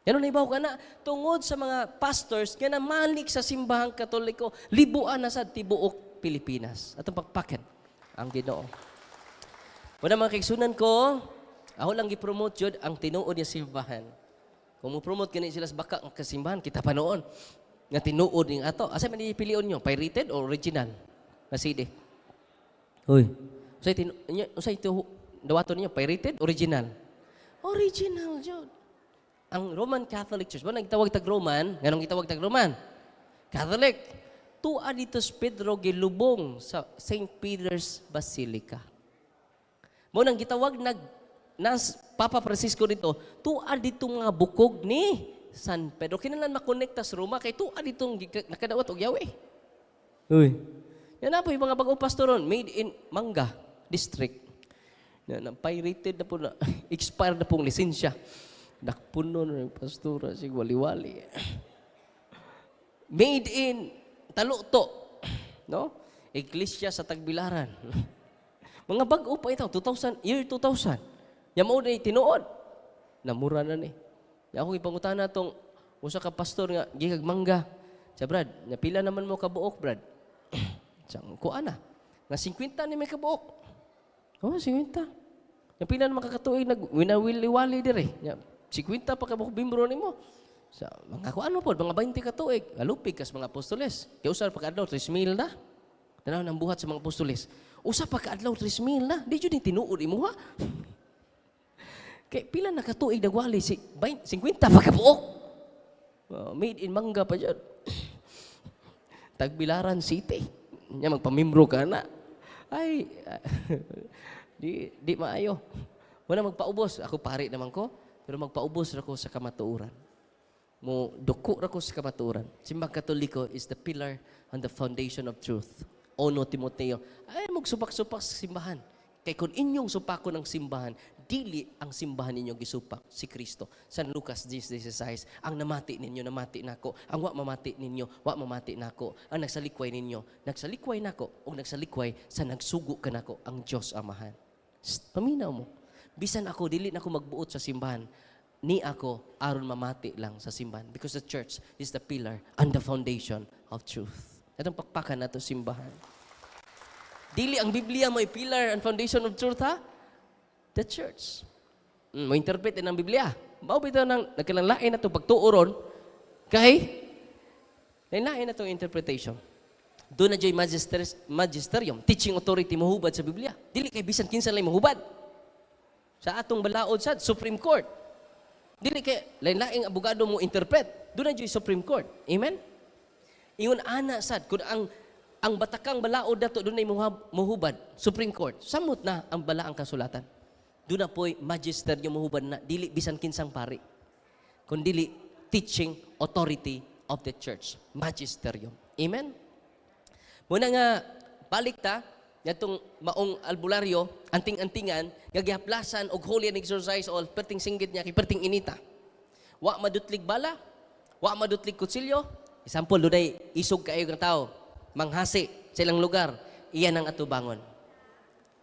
Yan na ibaw ka na, tungod sa mga pastors, nga namalik sa simbahang Katoliko, libuan na sa tibuok Pilipinas. At ang pagpaket, ang Ginoo. Una mga kaigsunan ko, ako lang gipromote yun ang tinuod niya simbahan. Kung mo-promote ganit sila sa baka ang kasimbahan, kita pa noon. Nga tinuod ng ato. Asa man ipilion nyo? Pirated o original? Na CD? Uy. Usay ito, dawato ninyo, pirated, original? Original, Jod. Ang Roman Catholic Church, ba nagtawag tag-Roman? Ganong gitawag tag-Roman? Catholic. Tua dito sa Pedro gilubong sa St. Peter's Basilica. Mo nang gitawag Papa Francisco dito, tua dito nga bukog ni San Pedro. Kinahanglan makonekta sa Roma, kay tua dito nakadawat og Yahweh. Uy. Yan na po yung mga bagong pastoron, made in Manga District. Pirated na po na, expired na pong lisensya. Nakpuno na yung pastora, si wali-wali. Made in Taluto, no? Iglesia sa Tagbilaran. Mga bago pa ito, year 2000. Yan mo na tinuod. Namura na ni. Ako ipangutan na itong usa ka pastor nga, gigag Mangga. Siya, Brad, napila naman mo kabuok, Brad. Siyang kuha na. Nga 50 ni may kabuok. Oh, 50. Napila naman kakatuig, winawili-wali dire. 50 pa kabuok bimbro ni mo. Sa mga kuha mo po, mga 20 katuig. Alupig kas mga apostoles. Kaya usar pagkadlaw, 3,000 na. Tanaw ng buhat sa mga apostoles. Usa pagkadlaw, 3,000 na. Di yun yung tinuod mo ha. Kaya pila na katuig nagwali, 50 pa kabuok. Made in Mangga pa dyan. Tagbilaran City. Nya magpamimbro ka na. Ay, di maayo. Wala magpaubos. Ako pari naman ko, pero magpaubos ako sa kamatuuran. Mo duko ra ko sa kamatuuran. Simbang Katoliko is the pillar and the foundation of truth. Ono Timoteo, ay magsupak-supak sa simbahan. Kay kung inyong supako ng simbahan, dili ang simbahan ninyo gisupak si Kristo. San Lucas 10:16, ang namati ninyo, namati nako. Ang wa mamati ninyo, wa mamati nako. Ang nagsalikway ninyo, nagsalikway nako. O nagsalikway sa nagsugo ka nako, ang Diyos Amahan. Paminaw mo. Bisan ako, dili na ako magbuot sa simbahan. Ni ako, aron mamati lang sa simbahan. Because the church is the pillar and the foundation of truth. Itong pakpakan na ito simbahan. Dili ang Biblia may pillar and foundation of truth, ha? The church. Mo interpret ng Biblia. Mao bitaw nang nagkalanlain na ito pagtuoron kay lain na itong interpretation. Doon na dyan magisterium, teaching authority mohubad sa Biblia. Dili kay bisan kinsa lay mohubad. Sa atong balaod sa Supreme Court. Dili kay lain-laing abogado mo interpret. Doon na dyan Supreme Court. Amen? Ingon ana sad kun ang batakang balaod dato dunay mohubad Supreme Court. Samot na ang balaang kasulatan. Doon na po'y magisterium mohubad na dili bisan kinsang pari. Kun dili teaching authority of the church, magisterium. Amen. Muna nga balik ta Ngatong maong albularyo, anting-antingan, gagihaplasan og holy and exercise all perting singgit niya kay perting inita. Wa madutlig bala, wa madutlig kutsilyo. Example, dunay isog kayo ng tao, manghasi sa ilang lugar, iyan ang atubangon.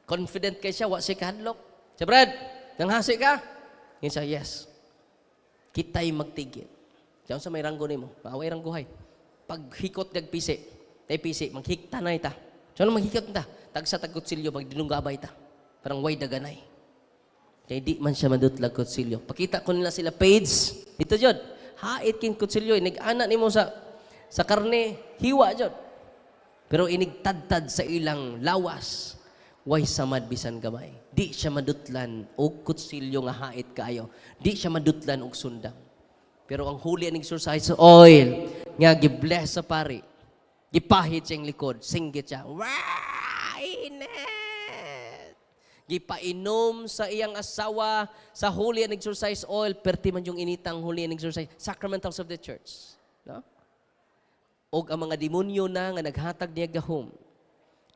Confident kay siya, wa siya kahadlok. Siya, Brad, nanghasi ka? Yan siya, yes. Kita'y magtigil. Diyan sa may ranggo ni mo, maaway rangguhay. Pag hikot kag pisi, tay pisi, maghikta na ita. So, ano maghikot na? Tagsa tagkutsilyo, magdinunggabay ta. Parang way daganay. Kaya di man siya madutlag kutsilyo. Pakita ko nila sila page. Dito, Jod. Hait kin kutsilyo. Inig-ana ni mo sa karne, hiwa, Jod. Pero inigtadtad sa ilang lawas. Way samad bisan gamay. Di siya madutlan og kutsilyo nga hait kayo. Di siya madutlan og sundang. Pero ang holy and exercise oil nga gibless sa pari. Gipahit siyang likod, singgit siya. Wow! Init! Gipainom sa iyang asawa sa holy and exercise oil, perti man yung initang holy and exercise, sacramentals of the church. No? O ang mga demonyo na nga naghatag niya gahom,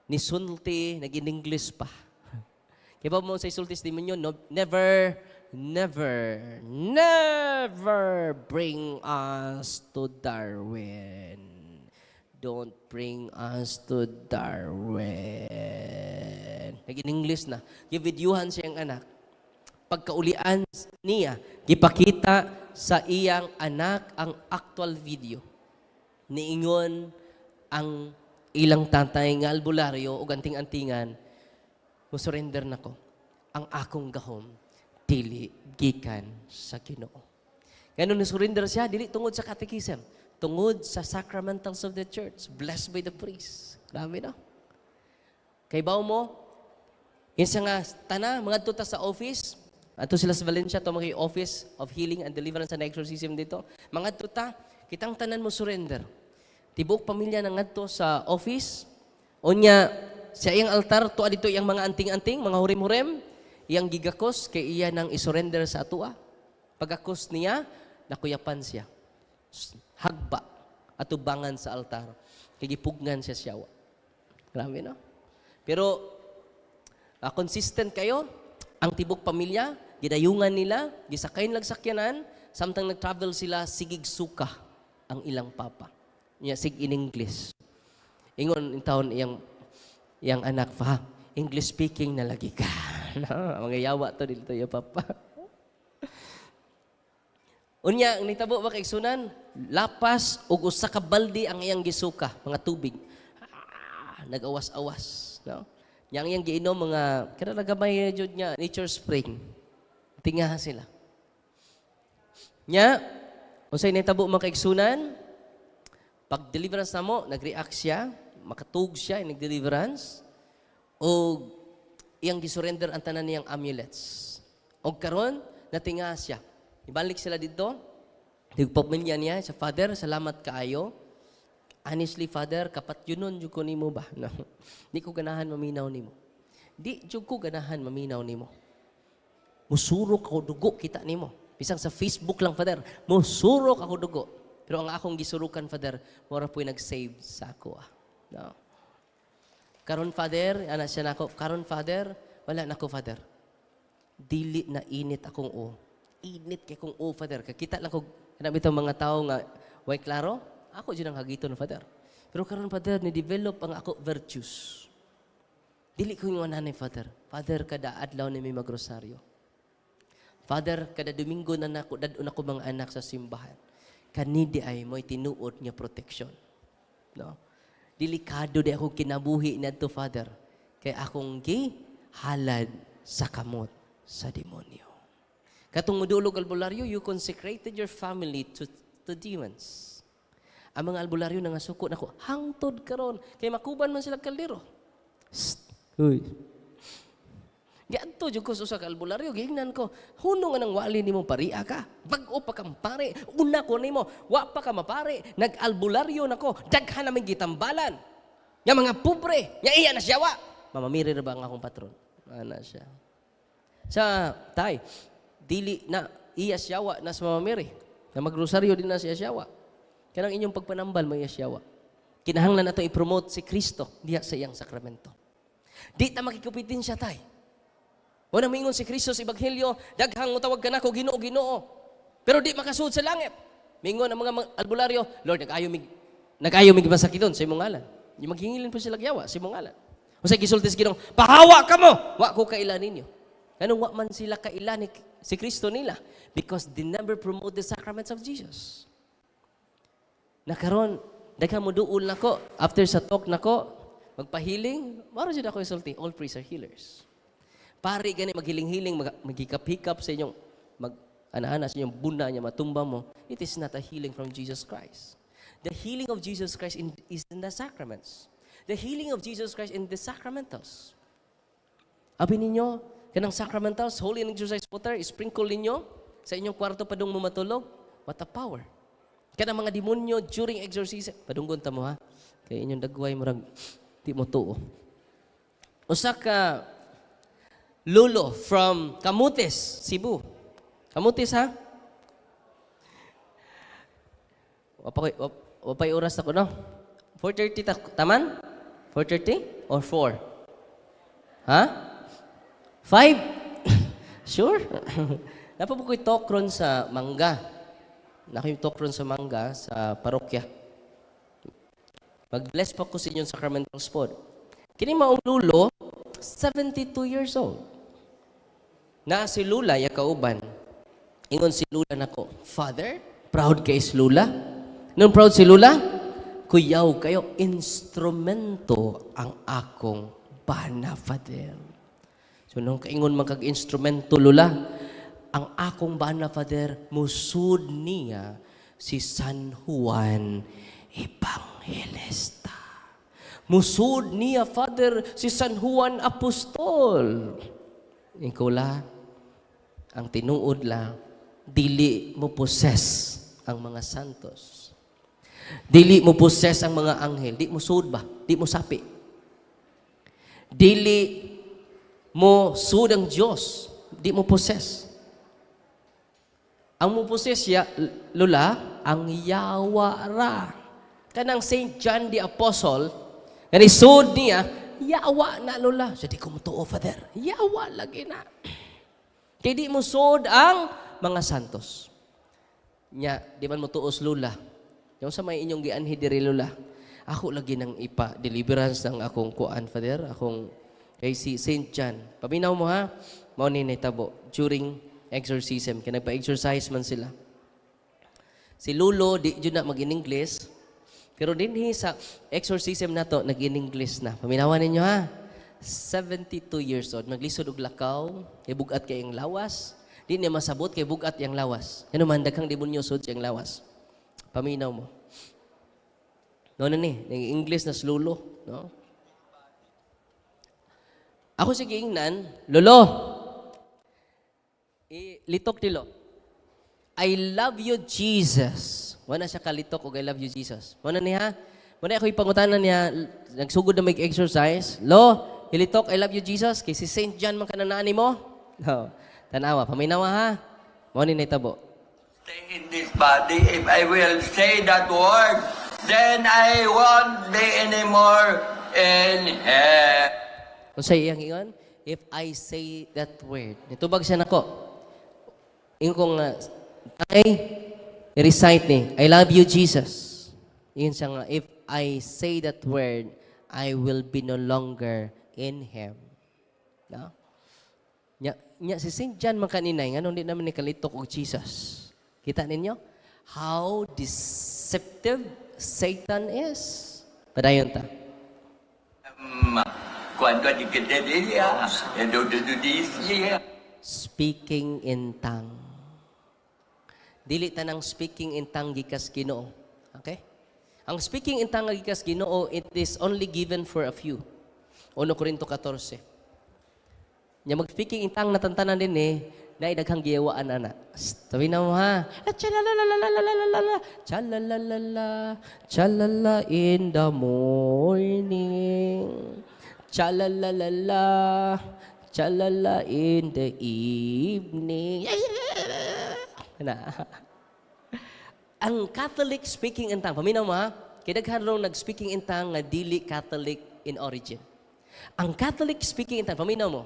ni sulti, nag-in-English pa. Kaya ba mo sa sultis demonyo, no, never bring us to Darwin. Don't bring us to Darwin. Nag-in-English na. Givideohan siyang anak. Pagkaulian niya, gipakita sa iyang anak ang actual video. Niingon ang ilang tatay nga albularyo o ganting-antingan, musurrender na ko. Ang akong gahom, dili gikan sa Ginoo. Ganun surrender siya, dili tungod sa catechism. Tungod sa sacramentals of the church, blessed by the priest. Grabe na. Kay bawo mo, yun siya nga, tana, mga tuta sa office, ato sila sa Valencia, ito mga office of healing and deliverance and exorcism dito. Mga tuta, kitang tanan mo surrender. Tibok pamilya na ngadto sa office, unya, sa iyang altar, tuwa dito iyang mga anting-anting, mga hurim-hurim, iyang gigakos, kay iya nang isurrender sa atua. Pagakos niya, nakuyapan siya. Hagba at ubangan sa altar. Kigipugnan siya siyawa. Grabe, no? Pero, consistent kayo, ang tibok pamilya, gidayungan nila, gisakayin lang sakyanan, samtang nag-travel sila, sigig suka ang ilang papa. Niya, sig in English. Ingon, in taon, iyang anak pa, English speaking na lagi ka. No? Mga yawa to dito yung papa. Unya, ang nitabo ba kay sunan, lapas ug usa ka balde ang iyang gisuka, mga tubig. Nag-awas-awas, no? Yang iyang giinom mga kada gamay jud niya nature spring. Tingaha sila. Nya, unsay nitabo man kay sunan, pag deliverance namo, nag-react siya, makatug siya in deliverance o iyang gisurrender ang tanan niyang amulets. Og karon natingaha siya. Ibalik sila dito. Nagpapamilya niya sa Father, salamat kaayo. Honestly, Father, kapat yun nun, ko nimo ba? No. Di ko ganahan maminaw nimo. Di ko ganahan maminaw nimo. Musurok ako dugo kita nimo. Bisang sa Facebook lang, Father, musurok ako dugo. Pero ang akong gisurukan, Father, mura po'y nag-save sa ako. No. Karon, Father, anak siya na ako. Karon, Father, wala na ako, Father. Dili na init akong init kay kung Father. Kakita lang ko, kanami itong mga tao nga, way klaro, ako dyan ang hagiton, Father. Pero karon Father, ni-develop ang ako virtues. Dili ko yung ananay, Father. Father, kada adlaw na may magrosaryo. Father, kada Domingo na nako, dadun ako mga anak sa simbahan. Kanidi ay mo'y tinuod niya protection. No? Delikado di ako kinabuhi na to, Father. Kaya akong halad sa kamot sa demonyo. Katong modulog albularyo, you consecrated your family to demons. Ang mga albularyo na nga suko na ko, hangtod karon kay makuban man sila kaldero. Uy. Giadto jud ko sa albularyo, gihingnan ko, huno nga nang wali nimo pariya ka. Bag-o pa kang pare, una ko nimo, wa pa ka mapare, nag-albularyo nako, daghan namin gitambalan. Nga mga pobre, nga iya na siya wa. Mamamiri ra ba ang akong patron? Ana siya. Sa tay, dili na iya siyawa na sa mamamiri. Na magrosaryo din na siya siyawa. Kanang inyong pagpanambal may iya siyawa. Kinahanglan nato i-promote si Kristo diha sa iyang sakramento. Di ta makikupitin siya tay. Wala mingon si Kristo sa Ebanghelyo, daghang mutawag ka na ko Ginoo, Ginoo. Pero di makasud sa langit. Mingon ang mga albularyo, Lord, nag-ayo mig masakiton sa imong ngalan. Yung maghingilin po sila yawa sa imong ngalan. Unsay gisulti sa Ginoo, pahawa ka mo. Wa ko kailan ninyo. Kanang wa man sila kailan ni si Kristo nila because they never promote the sacraments of Jesus. Nakaron, daghang mo duol nako after sa talk nako, magpahiling, maro jud ako isulti, all priests are healers. Pari gani maghiling-hiling, maghikap-hikap sa inyong ana-ana sa inyong bunda niya matumba mo. It is not a healing from Jesus Christ. The healing of Jesus Christ is in the sacraments. The healing of Jesus Christ in the sacramentals. Abi ninyo, kanang sacramentals, holy and exercise water, sprinkle ninyo sa inyong kwarto padung mo matulog. What a power. Kanang mga demonyo during exorcism, padunggon ta mo ha. Kay inyong dagway murag di mo tuo. Usa ka lulo from Camotes, Cebu. Camotes ha? Wapay oras ako no? 4:30 taman? 4:30 or 4? Ha? 5? Sure? Napa po ko'y talk ron sa Mangga. Nako'y talk ron sa Mangga sa parokya. Mag-bless pa ko sa inyong sacramental spot. Kini maong lulo, 72 years old. Na si Lula, yakauban. Ingon si Lula nako, Father, proud kay si Lula. Nung proud si Lula, kuyaw kayo, instrumento ang akong bana, Father. So nung kaingon magkag-instrumento, Lula, ang akong bana, Father, musud niya si San Juan Evangelista. Musud niya, Father, si San Juan Apostol. Ikaw la, ang tinuod la, dili mo possess ang mga santos. Dili mo possess ang mga anghel. Di mo sud ba? Di mo sapi. Dili mo sud ang Diyos. Di mo possess. Ang mo possess ya, Lula, ang yawa ra. Kanang Saint John the Apostle, kani sud niya, yawa na, Lula. So di ko mo tuo, Father. Yawa lagi na. Kaya di mo sud ang mga santos. Nya, di man mo tuos, Lula. Yung sa may inyong gianhi diri, Lula. Ako lagi nang ipa-deliverance ng akong kuan, Father. Akong kay si Saint John. Paminaw mo ha. Mao ni nahitabo during exorcism. Kaya nagpa-exercise man sila. Si Lulo, di dyan na mag-in-English. Pero dinhi sa exorcism na to, nag-in-English na. Paminawan ninyo ha. 72 years old. Maglisod og lakaw. Kay bugat kay ang lawas. Di niya masabot kay bugat yang lawas. Ano man, daghang demonyo sud siyang lawas. Paminaw mo. No na ni, nag-English na slulo. No? Ako si giingnan, Lolo, litok tilo. I love you, Jesus. Wala siya kalitok o I love you, Jesus. Wala niya, wala ako ipangutanan niya, nagsugod na mag-exercise. Lo, ilitok, I love you, Jesus. Kay si Saint John man kananani mo. No. Tanawa, paminawa ha. Mao ni nahitabo. Stay in this body. If I will say that word, then I won't be anymore in hell. Kung sa iyang ingon, if I say that word, nitubag siya nako. Ingon kong, i-recite ni, I love you, Jesus. Yun siya nga, if I say that word, I will be no longer in Him. No? Nya si St. John man kaninay, nga nung di naman ni kalitok og Jesus. Kita ninyo? How deceptive Satan is. Padayon ta. Cuando dikitediya, endodududisya. Speaking in tongue. Dili tanang speaking in tongue gikas Ginoo. Okay? Ang speaking in tongue gikas Ginoo, it is only given for a few. 1 Corinto 14. Nya mag-speaking in tongue natantanan din na daghang giyawaan ana. Sabi na mo ha. Chalalala, chalalala, chalala in the morning. Chalalala, chalala in the evening. Na. Ang Catholic speaking in tongue, paminaw mo ha, kay daghan raw nag-speaking in tongue nga dili Catholic in origin. Ang Catholic speaking in tongue, paminaw mo,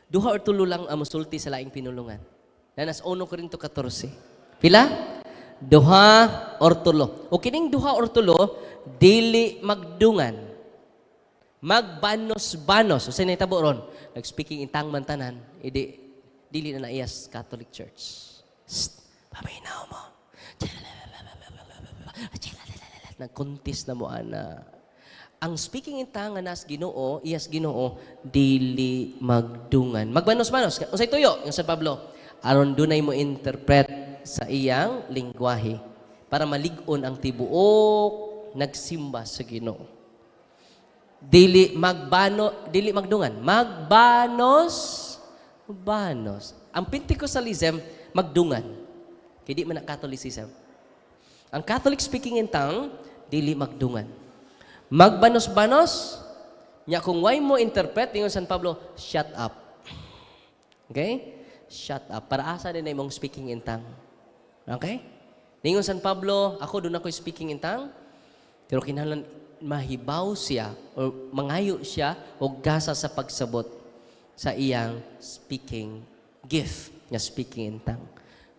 duha or tulo lang ang musulti sa laing pinulungan. Nanas 1 Corinto 14. Pila? Duha or tulo. O kining duha or tulo, dili magdungan. Magbanos-banos. O sa nitabo ron, nag-speaking in tongue man tanan, dili na naiyas Catholic Church. Paminaw mo. Nag-contest na mo, ana. Ang speaking in tongue nga nas Ginoo, iyas Ginoo, dili magdungan. Magbanos-banos. Unsay tuyo, yung San Pablo, aron dunay mo interpret sa iyang lingwahe para malig-on ang tibuok nagsimba sa Ginoo. Dili magdungan. Banos. Ang Pentecostalism magdungan. Kaya di man ang Catholicism. Ang Catholic speaking in tongue, dili magdungan. Magbanos-banos, nya kung why mo interpret, yung San Pablo, shut up. Okay? Shut up. Para asa din na imong speaking in tongue. Okay? Ningon San Pablo, ako doon ako speaking in tongue, pero kinahanglan mahibaw siya o mangayo siya o gasa sa pagsabot sa iyang speaking gift nga speaking in tongue.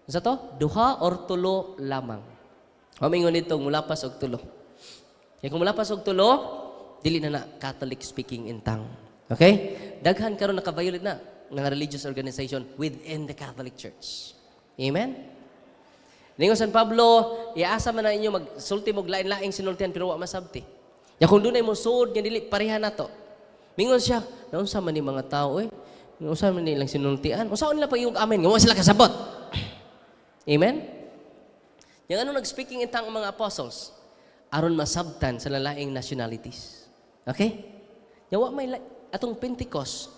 Sa to, duha or tulo lamang. O mingon nito, mulapas og tulo. Kaya kung mulapas og tulo, dili na Catholic speaking in tongue. Okay? Daghan karon naka-violate na ng religious organization within the Catholic Church. Amen? Ningon San Pablo, iasa man na inyo magsulti mo lain-laing sinultihan pero wa masabti. Ya kung dunay mo suod nga dili pareha nato. Mingon siya, naunsa man ni mga tao unsa man nilang sinultian? Unsa nila pa yung amen nga wa sila kasabot. Amen? Yang ano nag-speaking in tongue ang mga apostles aron masabtan sa lalaing nationalities. Okay? Yang wa may atong Pentecost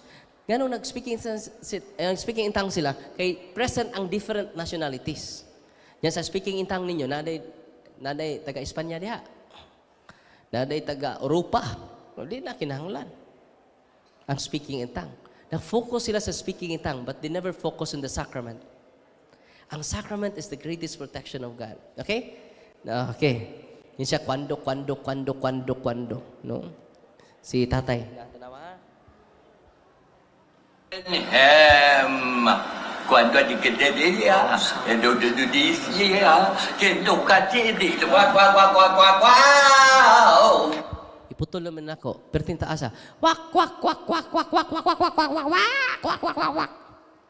ganun nag-speaking speaking in tongue sila kay present ang different nationalities. Yan sa speaking in tongue ninyo, naday taga-Espanya diha. Naday taga-Europa. Di na kinahanglan. Ang speaking in tongue. Nag-focus sila sa speaking in tongue, but they never focus on the sacrament. Ang sacrament is the greatest protection of God. Okay? Okay. Yun siya, kwando. No? Si tatay. Cuando di kedelia, do disia, kendo katidi, wow. Iputol naman ako. Pero tintaasa. Wak.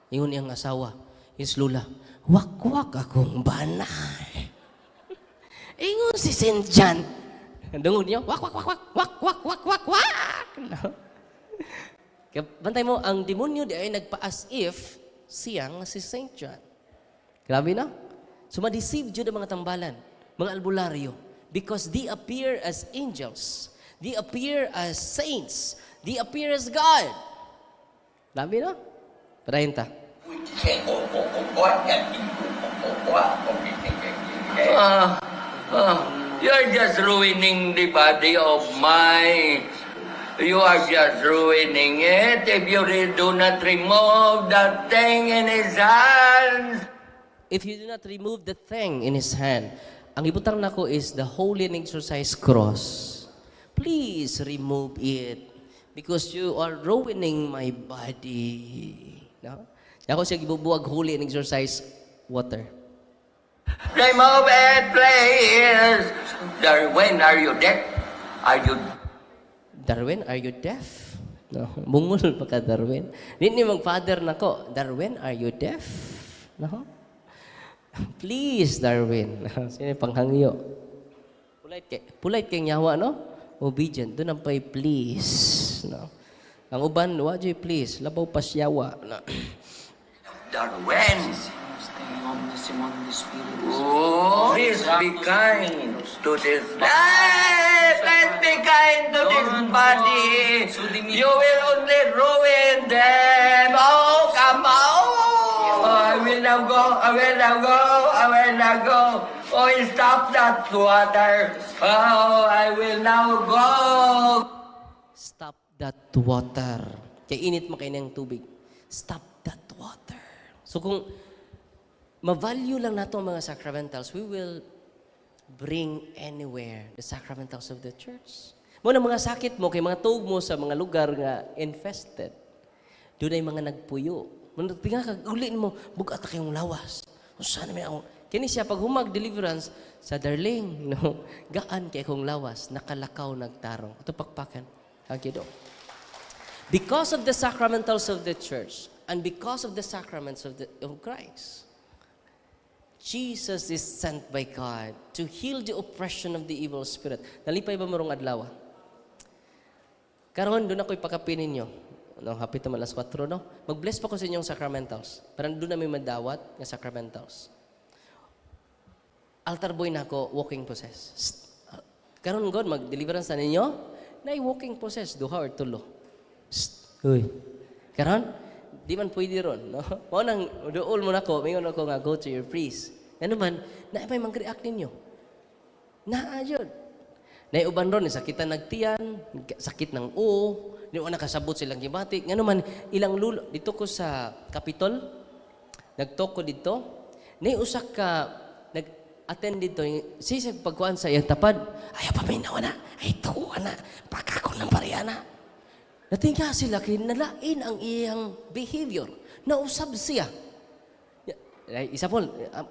Ingon iyang asawa. Yung lula. Wak akong banay. Ingon si St. John. Dungon niyo. Wak. Bantay mo, ang demonyo di ay nagpa-as if siyang si St. John. Grabe na. So, ma-deceive Diyo ng mga tambalan, mga albularyo, because they appear as angels. They appear as saints. They appear as God. Grabe na. Parahenta. You're just ruining the body of my... You are just ruining it if you do not remove that thing in his hands. If you do not remove the thing in his hand, ang ibutang nako is the holy and exercise cross. Please remove it because you are ruining my body. No? Ako siya gibubuwag holy and exercise water. Remove it, please. When are you dead? Are you Darwin, are you deaf? No, bungol pa ka, Darwin. Hindi mag-father na ko. Darwin, are you deaf? No? Please, Darwin. Sino yung panghangyo? Polite kay nyawa, no? Obedient. Doon ang pa'y please. No? Ang uban, wajay please. Labaw pa siyawa. No? Darwin? Oh, please be kind to this. Please be kind to this body. You will only ruin them. Oh, come on. I will now go. Oh, stop that water. Oh, I will now go. Stop that water. Kaya init mo kayo ng tubig. Stop that water. So kung ma-value lang nato ang mga sacramentals, we will bring anywhere the sacramentals of the church. Mo na mga sakit mo, kay mga tuog mo sa mga lugar nga infested. Doon ay mga nagpuyo. Tingnan ka, ulin mo, bugat na kayong lawas. Saan namin ako? Kini siya, pag humag deliverance, sa darling, no? Gaan kay akong lawas, nakalakaw nagtarong. Ito pakpakan. Hagido. Because of the sacramentals of the church, and because of the sacraments of Christ, Jesus is sent by God to heal the oppression of the evil spirit. Nalipay ba marong adlaw? Karon doon ako'y pakapin ninyo. No, hapit naman alas 4, no? Mag-bless pa ko sa inyong sacramentals. Para doon namin madawat ng sacramentals. Altar boy na ako, walking possess. Karon God, mag-deliverance na ninyo, na walking possess, duha or tulo. Uy. Karon, di man pwede ron. No? Mao nang dool mo na ko, mingon ako nga, go to your priest. Ano man, na may mag-react ninyo. Naayod. Naiuban ron, sakitan nagtiyan, sakit ng uo, di mo nakasabot silang gibatik. Ano man, ilang lulo. Dito ko sa Capitol, nagtalk ko dito, naiusak ka, nag-attend dito, sisig pagkuhan sa iyang tapad, ayaw paminaw na, ay tuwa na, pakako ng pariyana. Natinga sila, kinalain ang iyang behavior. Nausab siya. Isa po,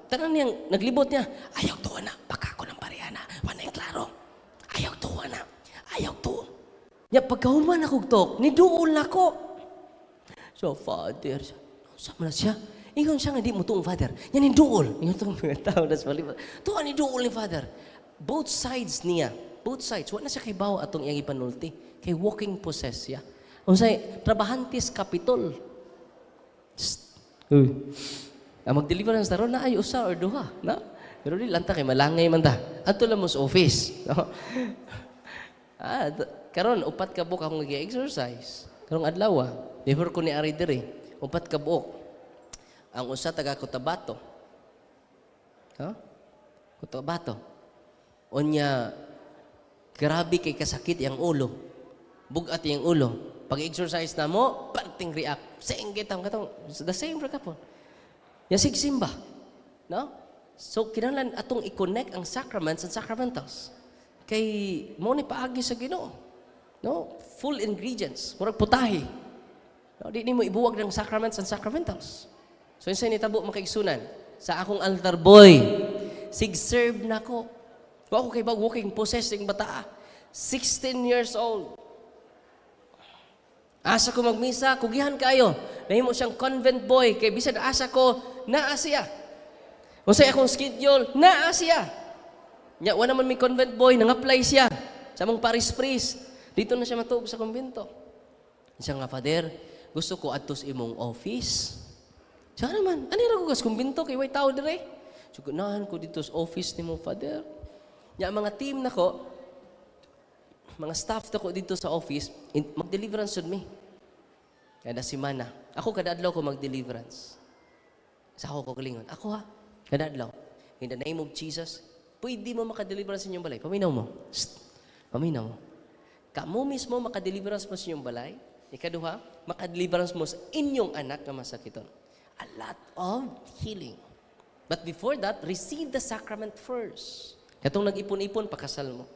tanang niyang, naglibot niya, ayaw tuwa na, pakako ng pariyana. Wala yung klaro. Ayaw tuwa na, ayaw tuwa. Ya, pagkahuman akong tok, niduol ako. So, Father, saan na siya? Ingon siya nga, di mo tuong Father. Yan yung duol. Ingon itong mga tao na sa palibot. Tuwa ni duol ni Father. Both sides niya. Both sides. Wala siya kay bawa atong iyang ipanulti. Kay walking possess siya. Unsay trabahantes Capitol. Uy. Mag-deliverance na ron na ay usa or duha. Na? Pero di lanta kay malangay man ta. Ato lang mo sa office. No? Karon upat ka buok akong nag-exercise. Karong adlaw, before ko ni ari diri, upat ka buok. Ang usa taga Cotabato. Ha? Cotabato. Onya grabe kay kasakit yang ulo. Bugat yang ulo. Pag-exercise na mo, parting react. Singgit ang katong the same ra ka po. Ya sigsimba. No? So kinahanglan atong i-connect ang sacraments and sacramentals. Kay mo ni paagi sa Ginoo. No? Full ingredients, murag putahe. No, di mo ibuwag ng sacraments and sacramentals. So yun sa nitabo makaigsunan sa akong altar boy. Sig-serve na ko. Ako kay bag walking possessing bata. 16 years old. Asa ko magmisa, kugihan kayo. Nahimo siyang convent boy kay bisan asa ko naa siya. Unsay akong schedule, naa siya. Nya wala man mi convent boy nang-apply siya sa among parish priest. Dito na siya matuog sa kumbento. Siya nga, Father, gusto ko adtos imong office. Siya naman, ani ra ko gas kumbento kay way tao dire. Sugunahan ko dito sa office nimo, Father. Nya mga team nako, mga staff nako dito sa office, mag-deliverance jud mi. Kada semana. Ako kada adlaw ko mag-deliverance. Sa ako ko kalingon. Ako ha, kada adlaw. In the name of Jesus, pwede mo maka-deliverance sa inyong balay. Paminaw mo. Paminaw mo. Kamo mismo maka-deliverance mo sa inyong balay. Ikaduha, maka-deliverance mo sa inyong anak na masakiton. A lot of healing. But before that, receive the sacrament first. Katong nag-ipon-ipon, pakasal mo.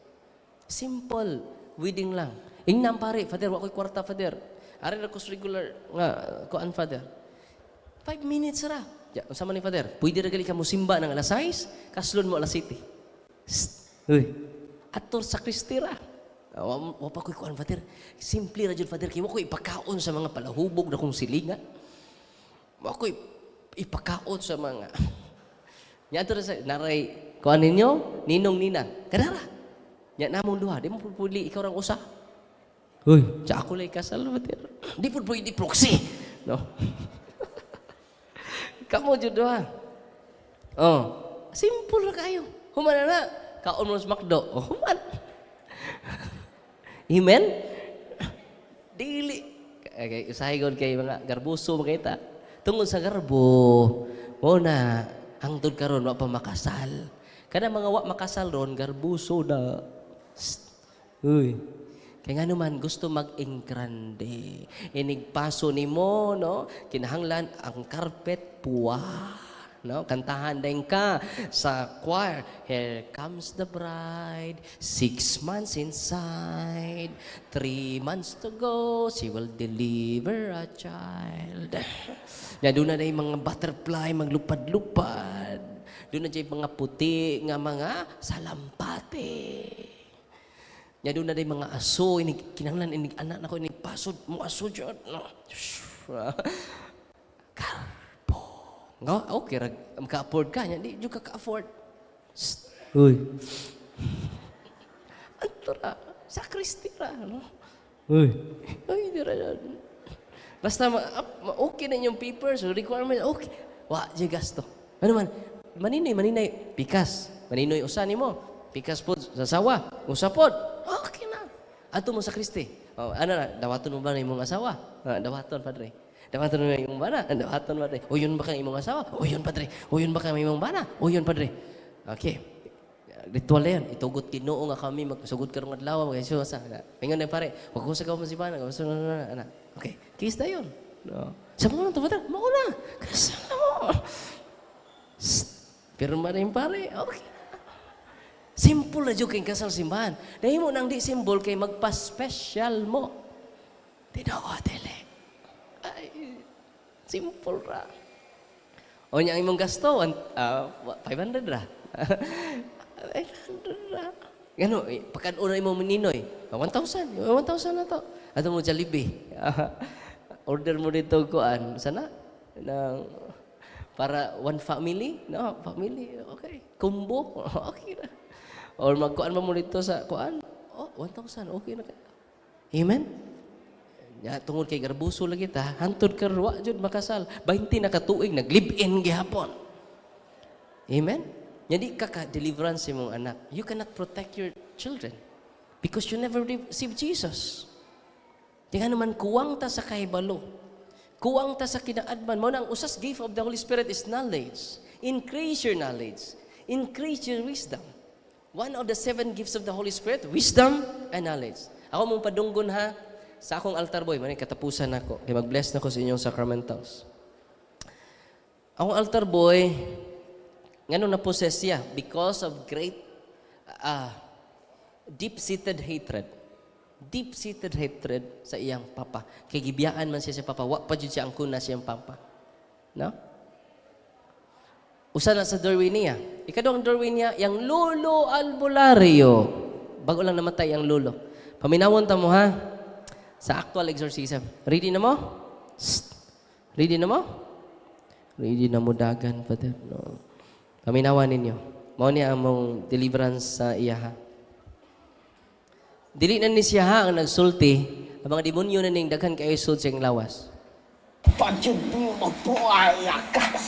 Simple. Wedding lang. Ingnam pare, Father, wako'y kwarta, Father. Ari na ko regular nga, kuan, Father. 5 minutes ra. Ya, sama ni Father, pwede regali ka mo simba ng alas 6, kaslon mo alas 7. Uy. Ator sa Kristira. Wapa ko'y kuan, Father. Simple ra jud, Father. Kaya wako'y ipakaon sa mga palahubog na kong silinga. Wako'y ipakaon sa mga... Nya ato sa naray, kuan ninyo, ninong nina. Kadara. Nya namong duha, di mo puli ikaw rang usa. Uy. Sa ako lay kasal, Father. Di po pwede proxy. No? Kamu jud duha. Oh, simple ra kayo. Human na. Kaon mo sa McDo. Oh, human. Amen? Dili. Okay, usahay god kay mga garbuso makita. Tungod sa garbo, mo na hangtod karon wa pa makasal. Kana mga wa makasal ron garbuso na. Uy. Kaya nga naman gusto mag-enggrande. Inigpaso ni mo, no? Kinahanglan ang carpet puwa. No? Kantahan din ka sa choir. Here comes the bride, 6 months inside, 3 months to go, she will deliver a child. Ya, doon na yung mga butterfly, maglupad-lupad. Doon na yung mga puti nga mga salampate. Ya, doon na yung mga aso, kinanglan, anak na ko, pasod mo aso dyan. No? Karpo. Nga, okay, ka-afford ka niya. Di juga ka-afford. Uy. Antura, sakristira, no? Uy. Ay, di ra. Basta okay na yung papers, requirement, okay. Wa, di gasto. Ano man, maninay, pikas. Maninoy usan mo. Pikas po, sasawa. Usapod. Okay na. Ato mo sa Kristi. Oh, ano na, dawaton mo ba na imong asawa? Dawaton, padre. Dawaton mo imong bana? Dawaton, padre. O yun ba kang imong asawa? O yun, padre. O yun ba kang imong bana? O yun, padre. Okay. Ritual na yan. Itugot Ginoo nga kami, magsugod karong adlaw, mag-iso sa. Pingon na pare, wag ko sa gawa si bana, ana. Okay. Kiss na yun. No. Sa mga nang tumatang, mauna. Kasama mo. Pero ba na yung pare? Okay. Simple na joke yung kasal simbahan. Dahil mo nang di simple kay magpa-special mo. Tinoo, tele. Ay, simple ra. O niya imong gasto, 500 ra. 500 ra. Gano, pagkan-una imong meninoy, 1,000. 1,000 na to. Ato mo Jollibee. Order mo dito kuan. Sana? Para one family? No, family. Okay. Combo? Okay na. Or magkuan mo dito sa kuan? Oh, 1,000. Okay na kayo. Amen? Ya, tungod kay garbuso lagi ta, hantod karwa jud makasal. 20 na katuig nag-live-in gihapon. Amen? Jadi kaka-deliverance sa imong anak. You cannot protect your children because you never receive Jesus. Di nga naman kuwang ta sa kahibalo. Kuwang ta sa kinaadman. Mo nang usas gift of the Holy Spirit is knowledge. Increase your knowledge. Increase your wisdom. One of the 7 gifts of the Holy Spirit, wisdom and knowledge. Ako mong padunggon ha, sa akong altar boy, manay katapusan ako. Kaya mag-bless na ko sa inyong sacramentals. Akong altar boy, ngano na-possess siya? Because of great, deep-seated hatred. Deep-seated hatred sa iyang papa. Kay gibiyaan man siya sa papa, wa pa jud siya ang kuna siyang papa. No? Usa na sa doorway niya. Ikadong doorway niya, yung lolo albularyo. Bago lang namatay ang lolo. Paminawon ta mo ha. Sa actual exorcism. Ready na mo? Ready na mo? Ready na mo dagan, Father. No. Paminawan ninyo. Mao niya among deliverance sa iya ha. Dili na ni siya ha ang nagsulti. Ang mga demonyo na ning daghan kayo sud siyang lawas. Pagod mo mabuhay ka.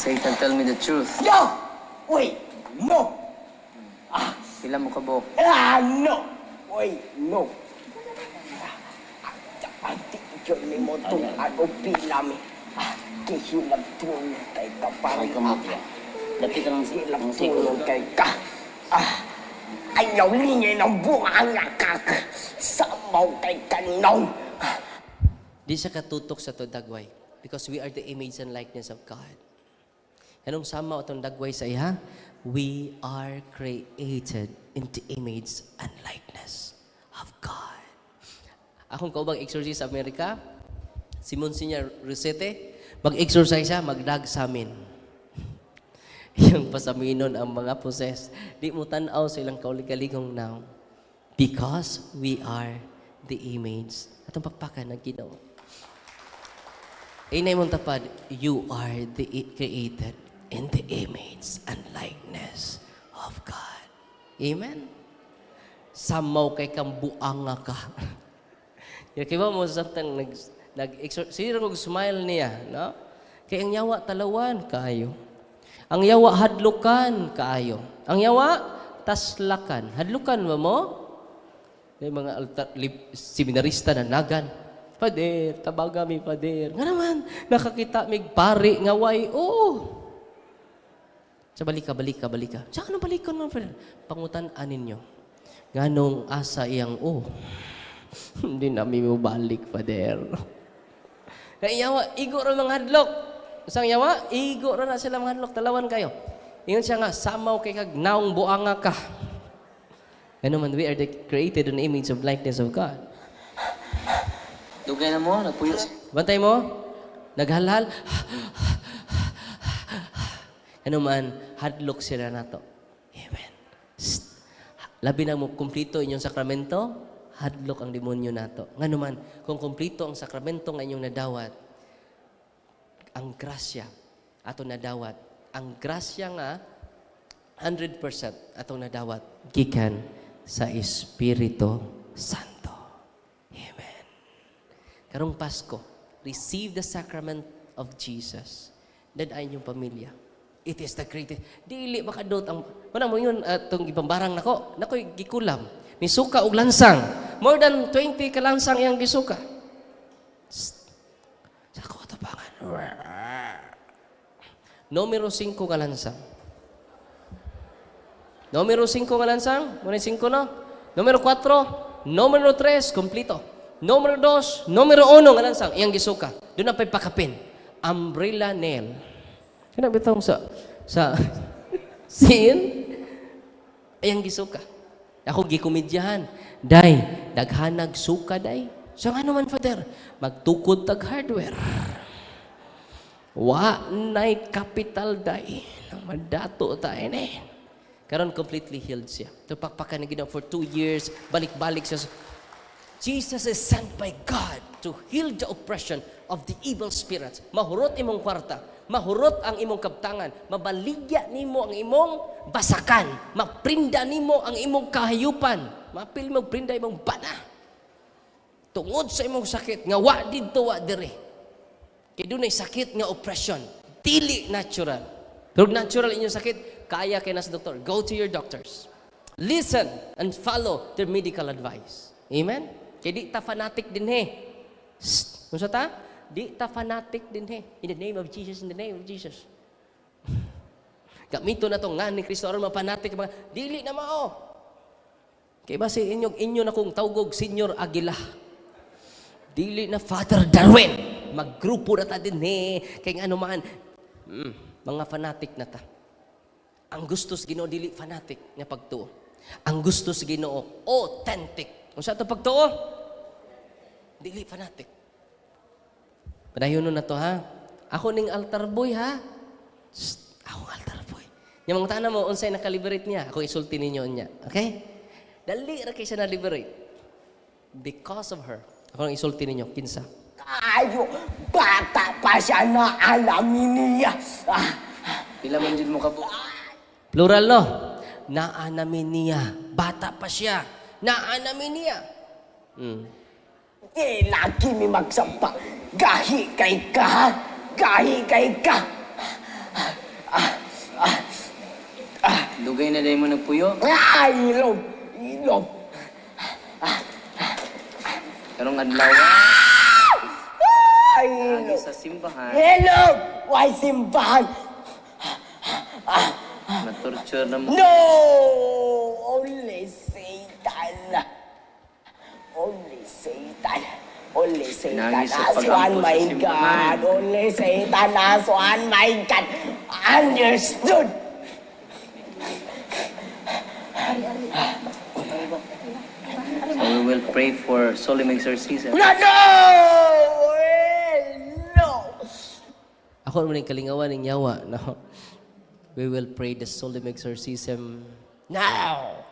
Satan, tell me the truth. No! Wait! No! Pila mo ka buhok? No! Wait! No! Ati dyan ni mo itong ano pilami. Kihilag tulong kay ka parang Dati ka lang Kihilag tulong kay ka. Ayaw lingay ng buhang nakak. Samaw kay kanong. Di siya katutok sa to dagway because we are the image and likeness of God. Anong sama o itong dagway sa iha? We are created in the image and likeness of God. Akong kaubang exorcist sa Amerika, si Monsignor Rosete, mag-exorcise siya, magdag sa amin. Yung pasaminon ang mga possessed. Di mo tanaw sa ilang kauligaligong now. Because we are the image. Atong pakpakan ng Ginoo. Inay mong tapad, you are the created in the image and likeness of God. Amen? Samaw kay kang buanga ka. Kaya ba mo samtang sino kong smile niya, no? Kaya ang yawa talawan, kaayo. Ang yawa hadlukan, kaayo. Ang yawa taslakan. Hadlukan mo? May mga seminarista na nagan. Pader, tabaga mi pader. Nga naman, nakakita mig pari nga way. Oo. Sa balika. Sa anong balikon mo, Pader? Pangutan-an ninyo. Ganong asa iyang, Hindi namin mo balik, Pader. Kaya yawa, igo rin mga hadlok. Isang yawa, igo rin na sila mga hadlok. Talawan kayo. Ingon siya nga, samaw kay kag naong buanga ka. Ano man, we are created in the image of likeness of God. Dugay na mo, nagpuyo. Bantay mo, naghalhal. Ano man, hadlok sila na to. Amen. Labi na mo kumplito inyong sakramento, hadlok ang demonyo nato. Nga naman, kung kumplito ang sakramento nga inyong nadawat, ang grasya ato nadawat, ang grasya nga 100% ato nadawat, gikan sa Espiritu Santo. Amen. Karong Pasko, receive the sacrament of Jesus. Daday inyong pamilya. It is the greatest. Dili makadot ang wala mo yun atong ipambarang nako. Nakoy gikulam. Ni suka og lansang. More than 20 ka lansang iyang gisuka. Sa ko tabangan. Numero 5 ka lansang. Numero 5 ka lansang. Muna 5 no? Numero 4, numero 3 kompleto. Numero 2, numero 1 nga lansang iyang gisuka. Doon na pay pakapin. Umbrella nail. Kaya bitong sa sin, ayang gisuka. Ako gikomedyahan. Day, daghanag suka, day. So nga naman, Father, magtukod tag hardware. Wa na'y capital, day. Madato tayo na eh. Karon completely healed siya. Tupakpakan na ginawa for 2 years. Balik-balik siya. Jesus is sent by God to heal the oppression of the evil spirits. Mahurot imong kwarta. Mahurot ang imong kaptangan, mabaligya nimo ang imong basakan, maprinda nimo ang imong kahayupan, mapil mo prinda imong bana. Tungod sa imong sakit nga wa didto wa diri. Kay dunay sakit nga oppression, dili natural. Pero natural inyong sakit, kaya kay nas doktor. Go to your doctors. Listen and follow their medical advice. Amen. Kay di ta fanatic din he. Unsa ta? Di ta fanatic din he. In the name of Jesus, in the name of Jesus. Gamito na to nga ni Kristo aron mapanatic mga dili na mao. Kay base inyo na kung tawgog Senior Aguila. Dili na Father Darwin. Maggrupo na ta din he. Kay ano man mga fanatic na ta. Ang gusto sa Ginoo dili fanatic nga pagtuo. Ang gusto sa Ginoo authentic. Unsa to pagtuo? Dili fanatic. Padayon na to ha. Ako ning altar boy ha. Ako altar boy. Yung mga tana mo, unsay nakaliberate niya, ako isulti ninyo niya. Okay? Dali ra kay siya na-liberate. Because of her. Ako nang isulti ninyo. Kinsa? Ayo, bata pa siya na alamin niya. Pila man dyan mo kabuk. Plural no? Naanamin niya. Bata pa siya. Naanamin niya. Di lagi mi magsampa. Gahi kay ka. Gahi kay ka. Dugay na day mo nagpuyo. Ay, ilog. Ilog. Karong adlaw. Ay, Lagi ilog. sa simbahan. Ilog. Why simbahan? Matorture na mo. No! Only Satan. Only Satan. Only Satan Nangis sa has one, pag-ampo sa my simbahan. God. Only Satan has one, my God. Understood. So we will pray for solemn exorcism. No, no! No! Ako naman yung kalingawan ng yawa. No? We will pray the solemn exorcism now.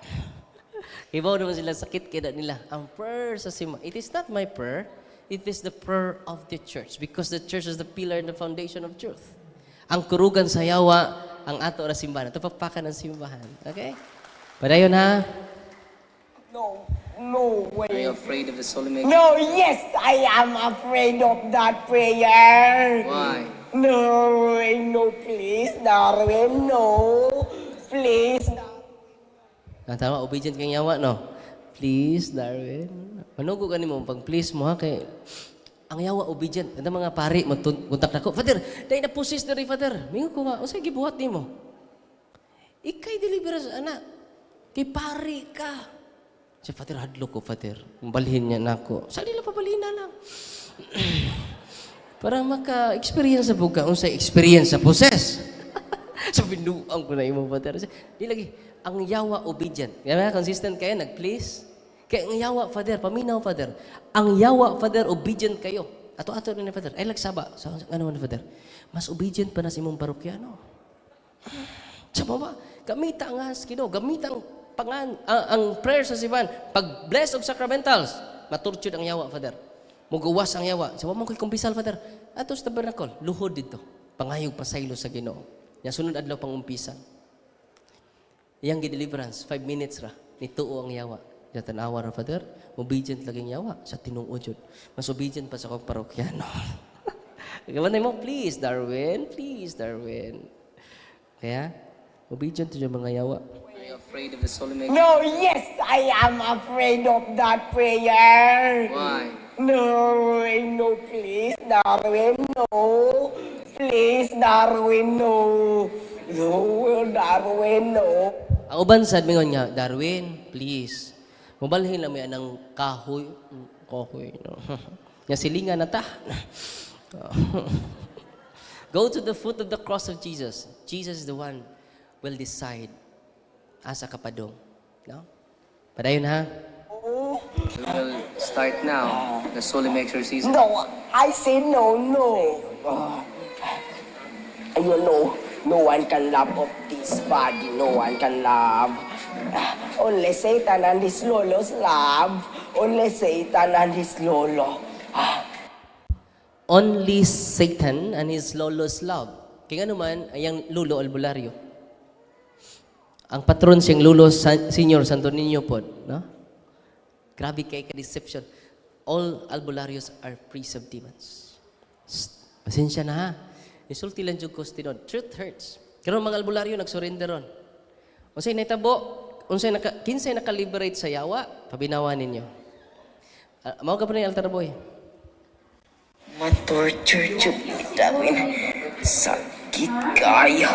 Ibaw naman sila sakit kaya nila. Ang prayer sa simbahan. It is not my prayer. It is the prayer of the church. Because the church is the pillar and the foundation of truth. Ang kurugan sa yawa, ang ato na simbahan. Ito pagpakan ng simbahan. Okay? Padayon ha. No, no Are you way. afraid of the solemn exorcism? No, yes, I am afraid of that prayer. Why? No way, no, please, Darwin, no. Please, Tama, obedient kang yawa, no? Please, Darwin. Manugo ka mo, pag please mo ha, kay ang yawa, obedient. Ito mga pari, magkuntak na ko. Father, dahil na pusis na rin, Father. Mingo ko nga, usay gibuhat ni mo. Ikay deliver sa anak. Kay pari ka. Si Father, hadlo ko, Father. Balhin niya na ako. Sa nila pabalhin na lang. Para maka-experience sa buka, unsay experience sa possess. So, binuang ko na imo, Father. Di lagi, ang yawa obedient. Kaya consistent kayo, nag-please. Kaya ang yawa, Father, paminaw, Father. Ang yawa, Father, obedient kayo. Ato-ato na ni Father. Ay, lagsaba. So, ano man, Father? Mas obedient pa na si mong parokyano. Sa ba? Gamita nga, Kino. Gamita ang prayer sa Sivan. Pag bless of sacramentals, maturtured ang yawa, Father. Mugawas ang yawa. Sa mo ko'y kumpisal, Father. Ato sa tabernacle, luhod dito. Pangayog pasaylo sa Ginoo. Yang sunod adlaw pang umpisan. Yang gi-deliverance, 5 minutes ra. Nituo ang yawa. Sa tanawa ra, Father. Obedient laging yawa. Sa tinuod yun. Mas obedient pa sa kong parokyano. Gawanay mo, please, Darwin. Please, Darwin. Kaya, obedient to yung mga yawa. Are you afraid of the solemn? No, yes, I am afraid of that prayer. Why? No, no, please, Darwin, no. Please, Darwin, no. No, Darwin, no. Ang uban sad mingon nga, Darwin, please. Mabalhin lang may anang kahoy. Kahoy, no. Nga silingan na ta. Go to the foot of the cross of Jesus. Jesus is the one will decide asa kapadong. No? Padayon ha. We will start now the solemn exorcism. No, I say no, no. You know, no one can love of this body. No one can love. Only Satan and his lolos love. Only Satan and his lolo. Only Satan and his lolo's love. Kaya nga naman, ayang lulo albularyo. Ang patron siyang lulo Senior Santo Niño po. No? Grabe kay ka-deception. All albularyos are priests of demons. Pasensya na ha. Insulti lang dyan ko tinod. Truth hurts. Pero mga albularyo nag-surrender ron. Unsay naitabo, kinsay naka-liberate sa yawa, pabinawa ninyo. Mao ka pa rin altar boy. Ma-torture Darwin. Sakit kayo.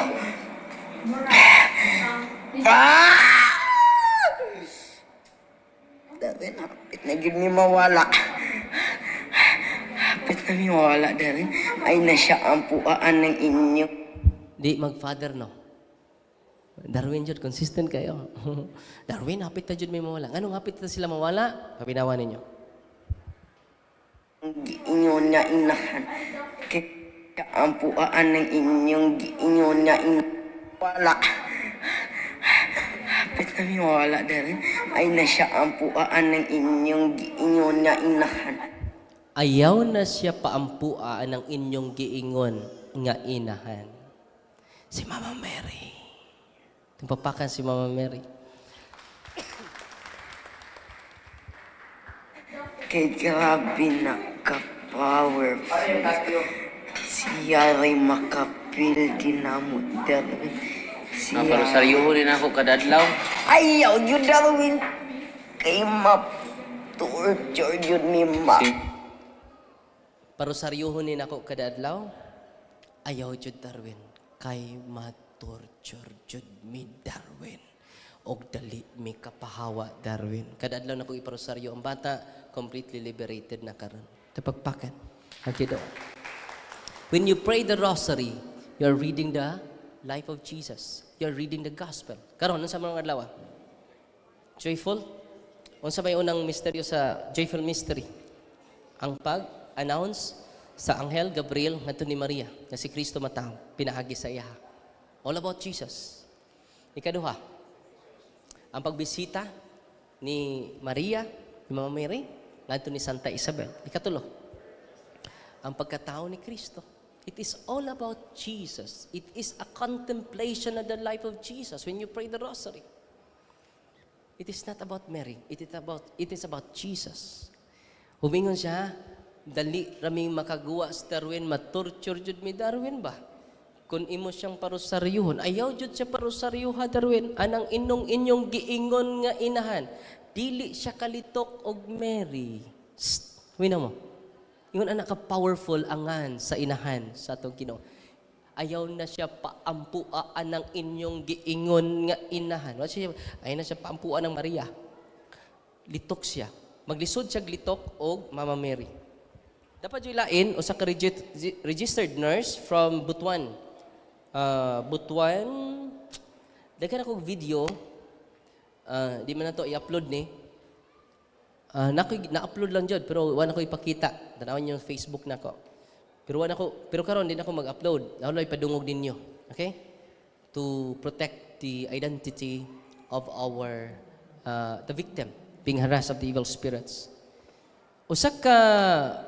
Darwin, hapit na gid mi mawala. Hapit na mi mawala, Darwin. Ay na siya ang puaan ng inyo. Di mag-father no. Darwin jud consistent kayo. Darwin hapit na jud may mawala. Anong hapit na sila mawala? Pabinawa ninyo. Giingon nga inahan. Kaya ang puaan ng inyong giingon nga wala. Hapit na mi mawala, Darwin. Ay na siya ang puaan ng inyong giingon nga inahan. Ayaw na siya paampuan ng inyong giingon nga inahan. Si Mama Mary. Tumpapakan si Mama Mary. Kay grabe na ka-powerful. Siya rin makapil din na mo, Darwin. Ang parusaryo rin ako kadadlaw. Ayaw yun, Darwin. Kay ma-torture yun ni ma. Parusaryohon ni nako kada adlaw. Ayaw jud Darwin kay ma-torture jud mi Darwin. Og dali mi kapahawa Darwin. Kada adlaw nako iparusaryo ang bata completely liberated na karon. Tapagpakan. Hakido. When you pray the rosary, you're reading the life of Jesus. You're reading the gospel. Karon sa mga adlaw. Joyful. Unsa may unang misteryo sa joyful mystery? Ang pag-announce sa Anghel Gabriel ngadto ni Maria nga si Kristo matao pinaagi sa iya. All about Jesus. Ikaduha, ang pagbisita ni Maria, ni Mama Mary, ngadto ni Santa Isabel. Ikatulo, ang pagkatao ni Kristo. It is all about Jesus. It is a contemplation of the life of Jesus when you pray the rosary. It is not about Mary. It is about Jesus. Humingon siya, dali raming makaguwa sa Darwin, matorture jud mi Darwin ba? Kung imo siyang parusaryuhon, ayaw jud siya parusaryuha Darwin, anang inyong giingon nga inahan, dili siya kalitok og Mary. Wina mo. Ingon anak ka powerful angan sa inahan sa atong Ginoo. Ayaw na siya paampuan ng inyong giingon nga inahan. Ayaw na siya paampuan ng Maria. Litok siya. Maglisod siya glitok og Mama Mary. Dapat yung lain, usa ka registered nurse from Butuan. Butuan, daghan akong video, di man na to i-upload ni. Na-upload lang jud pero wala ko ipakita. Tanawon yung Facebook nako. Pero karon din ako mag-upload. Nawala ipadungog ninyo. Okay? To protect the identity of our the victim being harassed of the evil spirits. Usa ka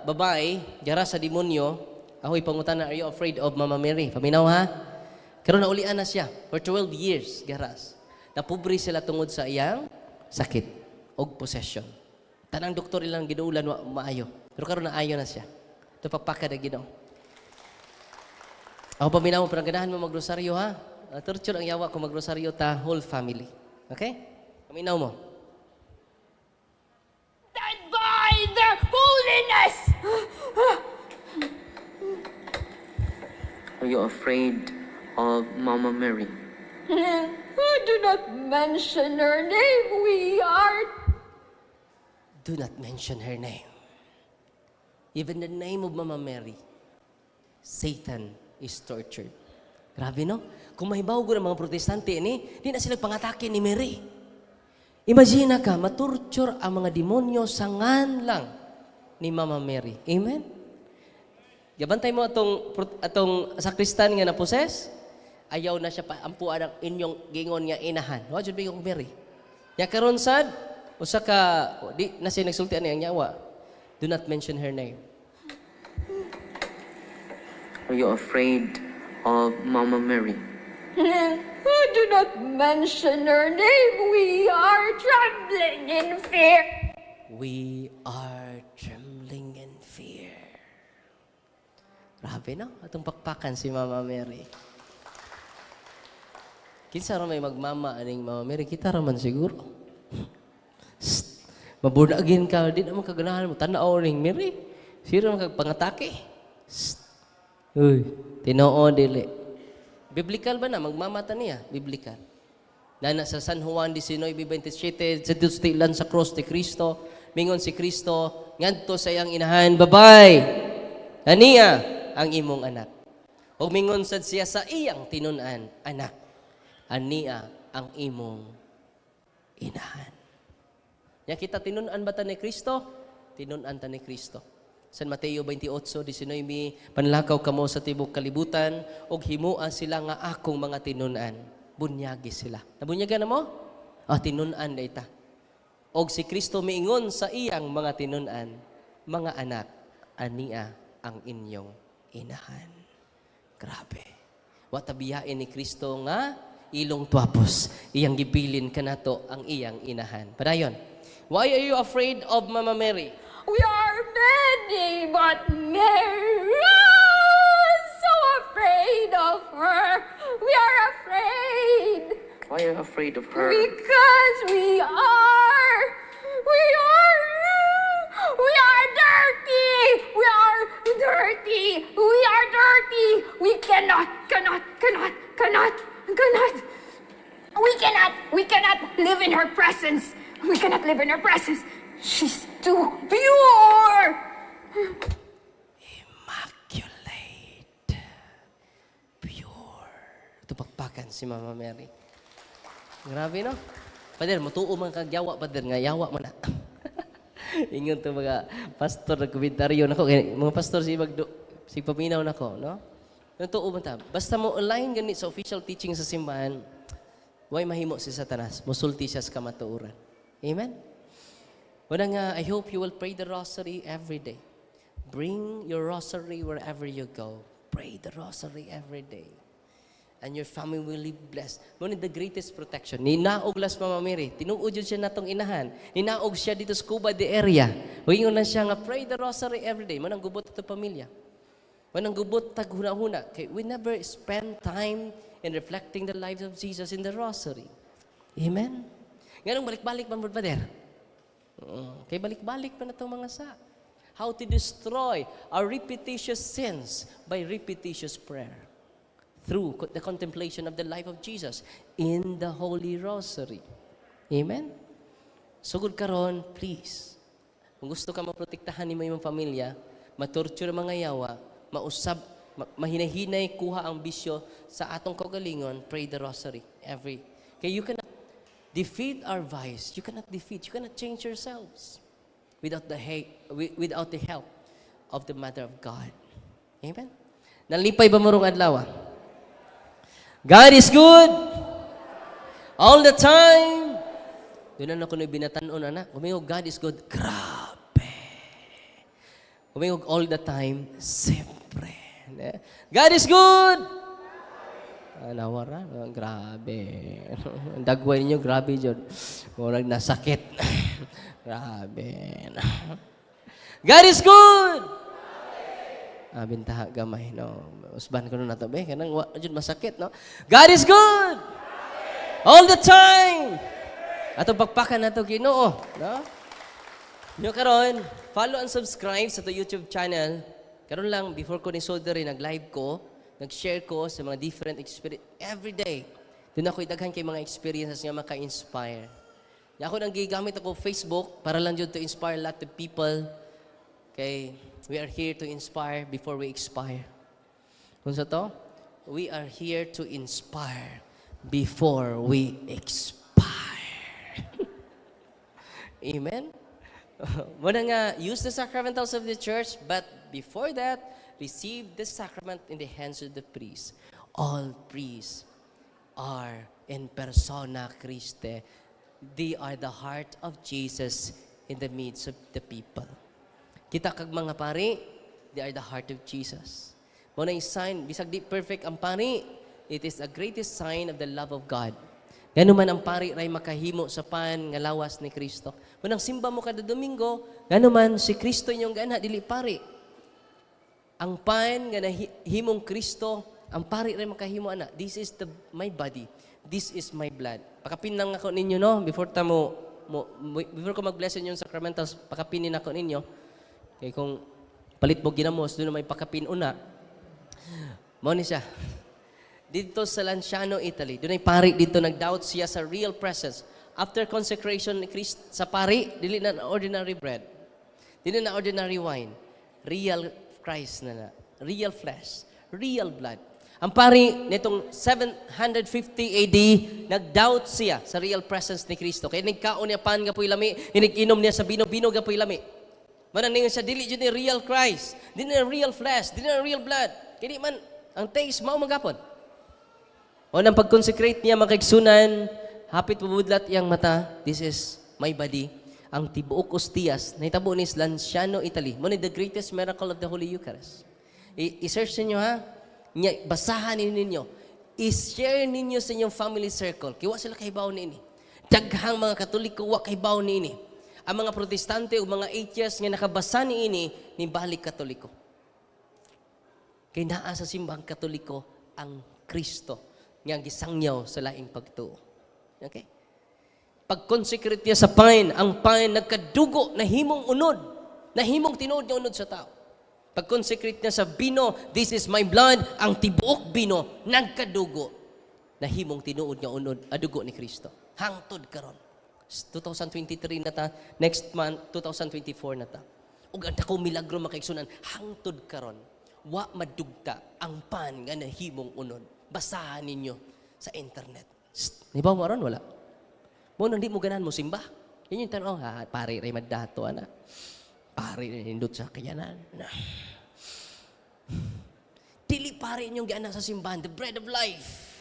babae jara sa demonyo, ahoy pangutana, are you afraid of Mama Mary? Paminaw ha? Karon naulian na siya for 12 years garas. Napobre sila tungod sa iyang sakit og possession. Tanang doktor ilang giduulan wa maayo. Pero karon naayo na siya. Ito pagpaka na Ginoo. Ako paminaw mo, parang ganahan mo magrosaryo ha. Torture ang yawa kung magrosaryo ta whole family. Okay? Paminaw mo. That by their holiness! Are you afraid of Mama Mary? Do not mention her name. We are... Do not mention her name. Even the name of Mama Mary, Satan is tortured. Grabe, no? Kung mahibaw ko ng mga protestante ini, di na sila pangatake ni Mary. Imagine ka, matorture ang mga demonyo sa ngan lang ni Mama Mary. Amen? Gabantay mo atong sakristan nga na-possess, ayaw na siya paampuan ang inyong gingon nga inahan. Wa jud ba yung Mary? Ya karon sad, usa ka di na siya nagsulti ani ang nyawa. Do not mention her name. Are you afraid of Mama Mary? Do not mention her name. We are trembling in fear. We are trembling in fear. Grabe, no? Atong pakpakan si Mama Mary. Kinsa ra may magmama aning Mama Mary, kita ra man siguro. Mabudagin ka, di naman kaganahan mo. Tanaw ring Mary. Sino man kagpangatake? Uy. Tinoo dili. Biblical ba na? Magmamata niya. Biblical. Nana sa San Juan 19:27, sa tilan sa cross ni Kristo, mingon si Kristo, ngadto sa iyang inahan, babay, aniya ang imong anak. O mingon sad siya sa iyang tinunan, anak, aniya ang imong inahan. Ya kita tinunan ba ta ni Kristo? Tinunan ta ni Kristo. San Mateo 28:19, panlakaw kamo sa tibok kalibutan, og himuan sila nga akong mga tinunan. Bunyagi sila. Nabunyagan na mo? Tinunan na ita. Og si Kristo miingon sa iyang mga tinunan, mga anak, ania ang inyong inahan. Grabe. Watabiyain ni Kristo nga ilong tuapos, iyang gibilin kanato ang iyang inahan. Padayon, why are you afraid of Mama Mary? We are many, but Mary is so afraid of her. We are afraid Why are you afraid of her? because we are dirty. We are dirty. We are dirty. We cannot. We cannot live in her presence. We cannot live in her presence. She's too pure. Immaculate. Pure. Ito pakpakan si Mama Mary. Grabe, no? Pader, matuo man kag yawa, pader, nga yawa mo na. Ingon to mga pastor na komentaryo nako, mga pastor si paminaw nako, no? Natuo man ta. Basta mo align gani sa official teaching sa simbahan, way mahimo si Satanas, musulti siya sa kamatuoran. Amen? Wala nga, I hope you will pray the rosary every day. Bring your rosary wherever you go. Pray the rosary every day. And your family will live blessed. Ngunit the greatest protection. Ninaog las Mama Mary. Tinuod yun siya natong inahan. Ninaog siya dito sa Cuba de area. Huwag na siya nga, pray the rosary every day. Manang gubot ito pamilya. Manang gubot taghuna-huna. Okay, we never spend time in reflecting the lives of Jesus in the rosary. Amen? Ganong balik-balik man, brother. Kay balik-balik pa na itong mga sa. How to destroy our repetitious sins by repetitious prayer through the contemplation of the life of Jesus in the Holy Rosary. Amen? Sugod karon, please. Kung gusto ka maprotektahan ni mo yung pamilya, matorture ang mga yawa, mausab, mahinahinay kuha ang bisyo sa atong kaugalingon, pray the rosary every. Kaya you cannot defeat our vice. You cannot change yourselves without without the help of the Mother of God. Amen? Nalipay ba mo rong adlaw? God is good all the time. Doon na ako na binatanon, anak. Kumingog, God is good. Grabe. Kumingog all the time. Siyempre. God is good. Nawara. Grabe. Ang dagway ninyo, grabe dyan. Murag nasakit. Grabe. God is good. Bintaha gamay, no? Usban ko na ito, be. Kanang masakit, no? God is good. All the time. Ato pagpakan na ito, Ginoo. No? Nyo karon, follow and subscribe sa to YouTube channel. Karon lang, before ko ni Soderi, nag-live ko, nag-share ko sa mga different experience. Every day, doon ako idaghan kay mga experiences nga maka-inspire. Ako nang gigamit ako Facebook para lang dyan to inspire a lot of people. Okay, we are here to inspire before we expire. Kung sa to, we are here to inspire before we expire. Amen? Muna nga, use the sacramentals of the church, but before that, receive the sacrament in the hands of the priest. All priests are in persona Christi. They are the heart of Jesus in the midst of the people. Kita kag mga pari, they are the heart of Jesus. Muna yung sign, bisag di perfect ang pari, it is the greatest sign of the love of God. Gano man ang pari ray makahimo sa pan nga lawas ni Kristo. Munang simba mo kada Domingo, gano man si Kristo inyong gana dili pari. Ang pan nga himong Kristo, ang pari ray makahimo ana. This is my body. This is my blood. Pakapin lang ako ninyo, no, before ko mag-bless yung sacramentals, pakapinin ako ninyo. Kaya kung palit mo ginamos, doon na may pakapin una. Mo ni siya. Dito sa Lanciano, Italy, doon ay pari dito, nag-doubt siya sa real presence. After consecration ni Christ sa pari, dili na ordinary bread. Dili na ordinary wine. Real Christ na. Real flesh. Real blood. Ang pari nitong 750 AD, nag-doubt siya sa real presence ni Kristo. Kaya nagkaon niya pan gapoy lami, inom niya sa bino gapoy lami. Mananingan siya, dili dyan ni real Christ, dili na real flesh, dili na real blood. Kaya di man, ang taste, mao magapon. O nang pag-consecrate niya, makaigsunan, hapit pabudlat iyang mata, this is my body. Ang tibuok ostias, nahitabo ni Lanciano, Italy. Muna the greatest miracle of the Holy Eucharist. I-search ninyo ha, basahan ninyo, i-share ninyo sa inyong family circle. Kaya sila kahibaw ni ini. Daghang mga Katoliko, wa kahibaw ni ini. Ang mga Protestante o mga atheists nga nakabasa ni ini, ni balik Katoliko. Kaya naa sa simbang Katoliko ang Kristo nga gisangyaw sa laing pagtuo. Okay? Pag-consecrate niya sa pain, ang pain nagkadugo na himong unod, na himong tinuod niya unod sa tao. Pag-consecrate niya sa bino, this is my blood, ang tibuok bino, nagkadugo, na himong tinuod niya unod, adugo ni Kristo. Hangtod karon. 2023 na ta, next month, 2024 na ta. Ug ang dako milagro makaigsunan, hangtod karon. Wa madugta ang pan nga nahimong unod. Basahan ninyo sa internet. Di ba mo aron? Wala. Mo nang di mo ganan mo simba. Yun yung tanong, pare ray maddato ana. Pare ray nindot sa kayanan. Dili pare inyong gana sa simbahan, the bread of life.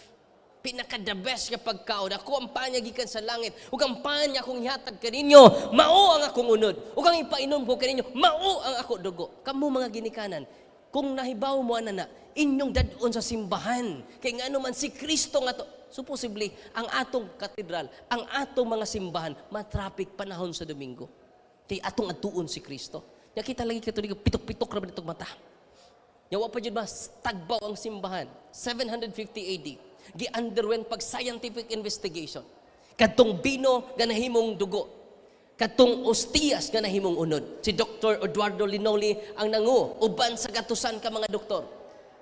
Pinaka-the best nga pagkaon. Ako ang panya gikan sa langit. Ug ang panya akong ihatag kaninyo, mao ang akong unod. Ug ang ipainom ko kaninyo, mao ang ako dugo. Kamu mga ginikanan, kung nahibaw mo ana inyong dadon sa simbahan. Kay ngano man si Kristo nga to, so posible ang atong katedral, ang atong mga simbahan, matraffic panahon sa Domingo. Kay atong atuon si Kristo. Nakita lagi Katoliko, pitok-pitok ra nitong mata. Yawa pa jud ba tagbaw ang simbahan. 750 AD. Gi-underwent pag scientific investigation. Kadtong bino nga nahimong dugo. Kadtong ostias nga nahimong unod. Si Dr. Eduardo Linoli ang nangu uban sa gatusan ka mga doktor.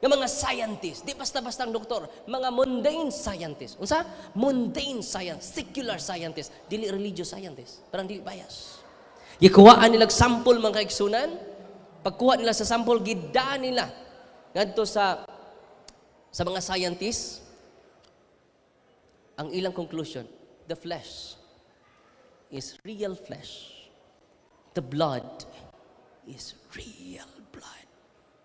Nga mga scientists, di basta-basta ang doktor, mga mundane scientists. Unsa? Mundane science, secular scientists, dili religious scientists. Parang dili bias. Gikuhaan nilang sample mga kaigsunan, Pagkuha nila sa sample, gidaan nila ngadto sa mga scientists, ang ilang conclusion, the flesh is real flesh. The blood is real blood.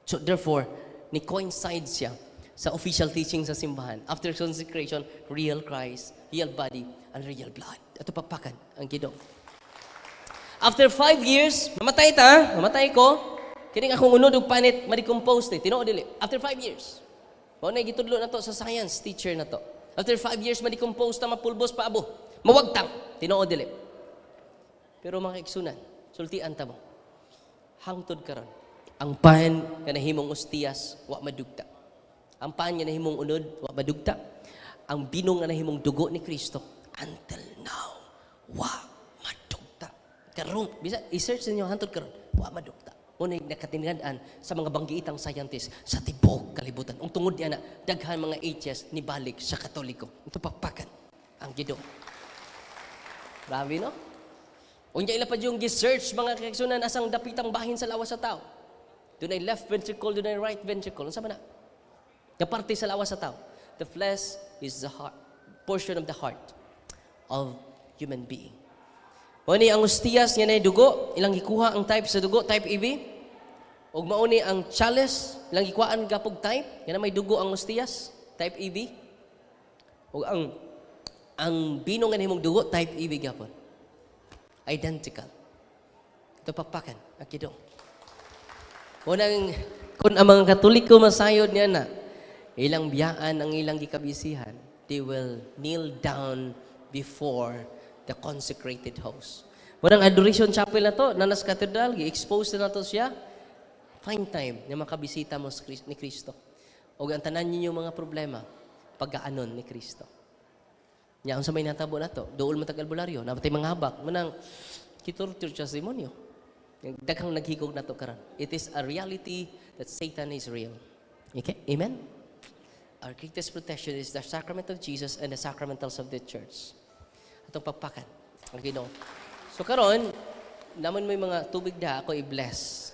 So therefore, ni coincide siya sa official teaching sa simbahan. After consecration, real Christ, real body, and real blood. Ito pagpakan ang Ginoo. After 5 years, mamatay ko. Kining akong unod og panit, ma-decompose tinuod dili. After 5 years. Mao na gitudlo na to sa science teacher na to. After 5 years, ma-decompose ta, mapulbos pa abo. Mawagtang, tinuod dili. Pero mga igsunan, sultian ta mo. Hangtod karon. Ang pan nga nahimong ostiyas, wa madugta. Ang pan nga nahimong unod, wa madugta. Ang binong nga nahimong dugo ni Kristo, until now, wa madugta. Karon, bisa i-search ninyo hangtod karon, wa madugta. Unay nakatingandaan sa mga banggiitang scientist sa tibok kalibutan. Ang tungod niya na daghan mga atheists ni balik sa Katoliko. Ito pakpakan ang Ginoo. Grabe, no? Unya ila pa yung gi-search mga kaigsunan asang dapitang bahin sa lawas sa tao. Doon ay left ventricle, doon ay right ventricle. Ano sa mana? Kaparte sa lawas sa tao. The flesh is the heart, portion of the heart of human being. Mauni ang ostiyas nga nay dugo, ilang gikuha ang type sa dugo, type AB. Ug mauni ang chalice, ilang gikuhaan gapog type, nga may dugo ang ostiyas, type AB. Ug ang binong nga nahimong dugo, type AB gapon. Identical. Ito pakpakan, ang Ginoo. Unang kun ang mga Katoliko masayod niya na ilang biyaan ang ilang gikabisihan, they will kneel down before the consecrated host. Murang adoration chapel na to, nanas katedral, gi-expose na to siya. Find time na makabisita mo ni Kristo. O ang tanan ninyo mga problema, pagkaanon ni Kristo. Nya ang sa may natabo na to, dool mo tagalbularyo, namatay mga habak, manang kiturtur siya sa demonyo. Daghang naghigog na to karon. It is a reality that Satan is real. Okay? Amen? Our greatest protection is the sacrament of Jesus and the sacramentals of the church. Atong pagpakan ang Ginoo. So karon, naman may mga tubig da ako i-bless.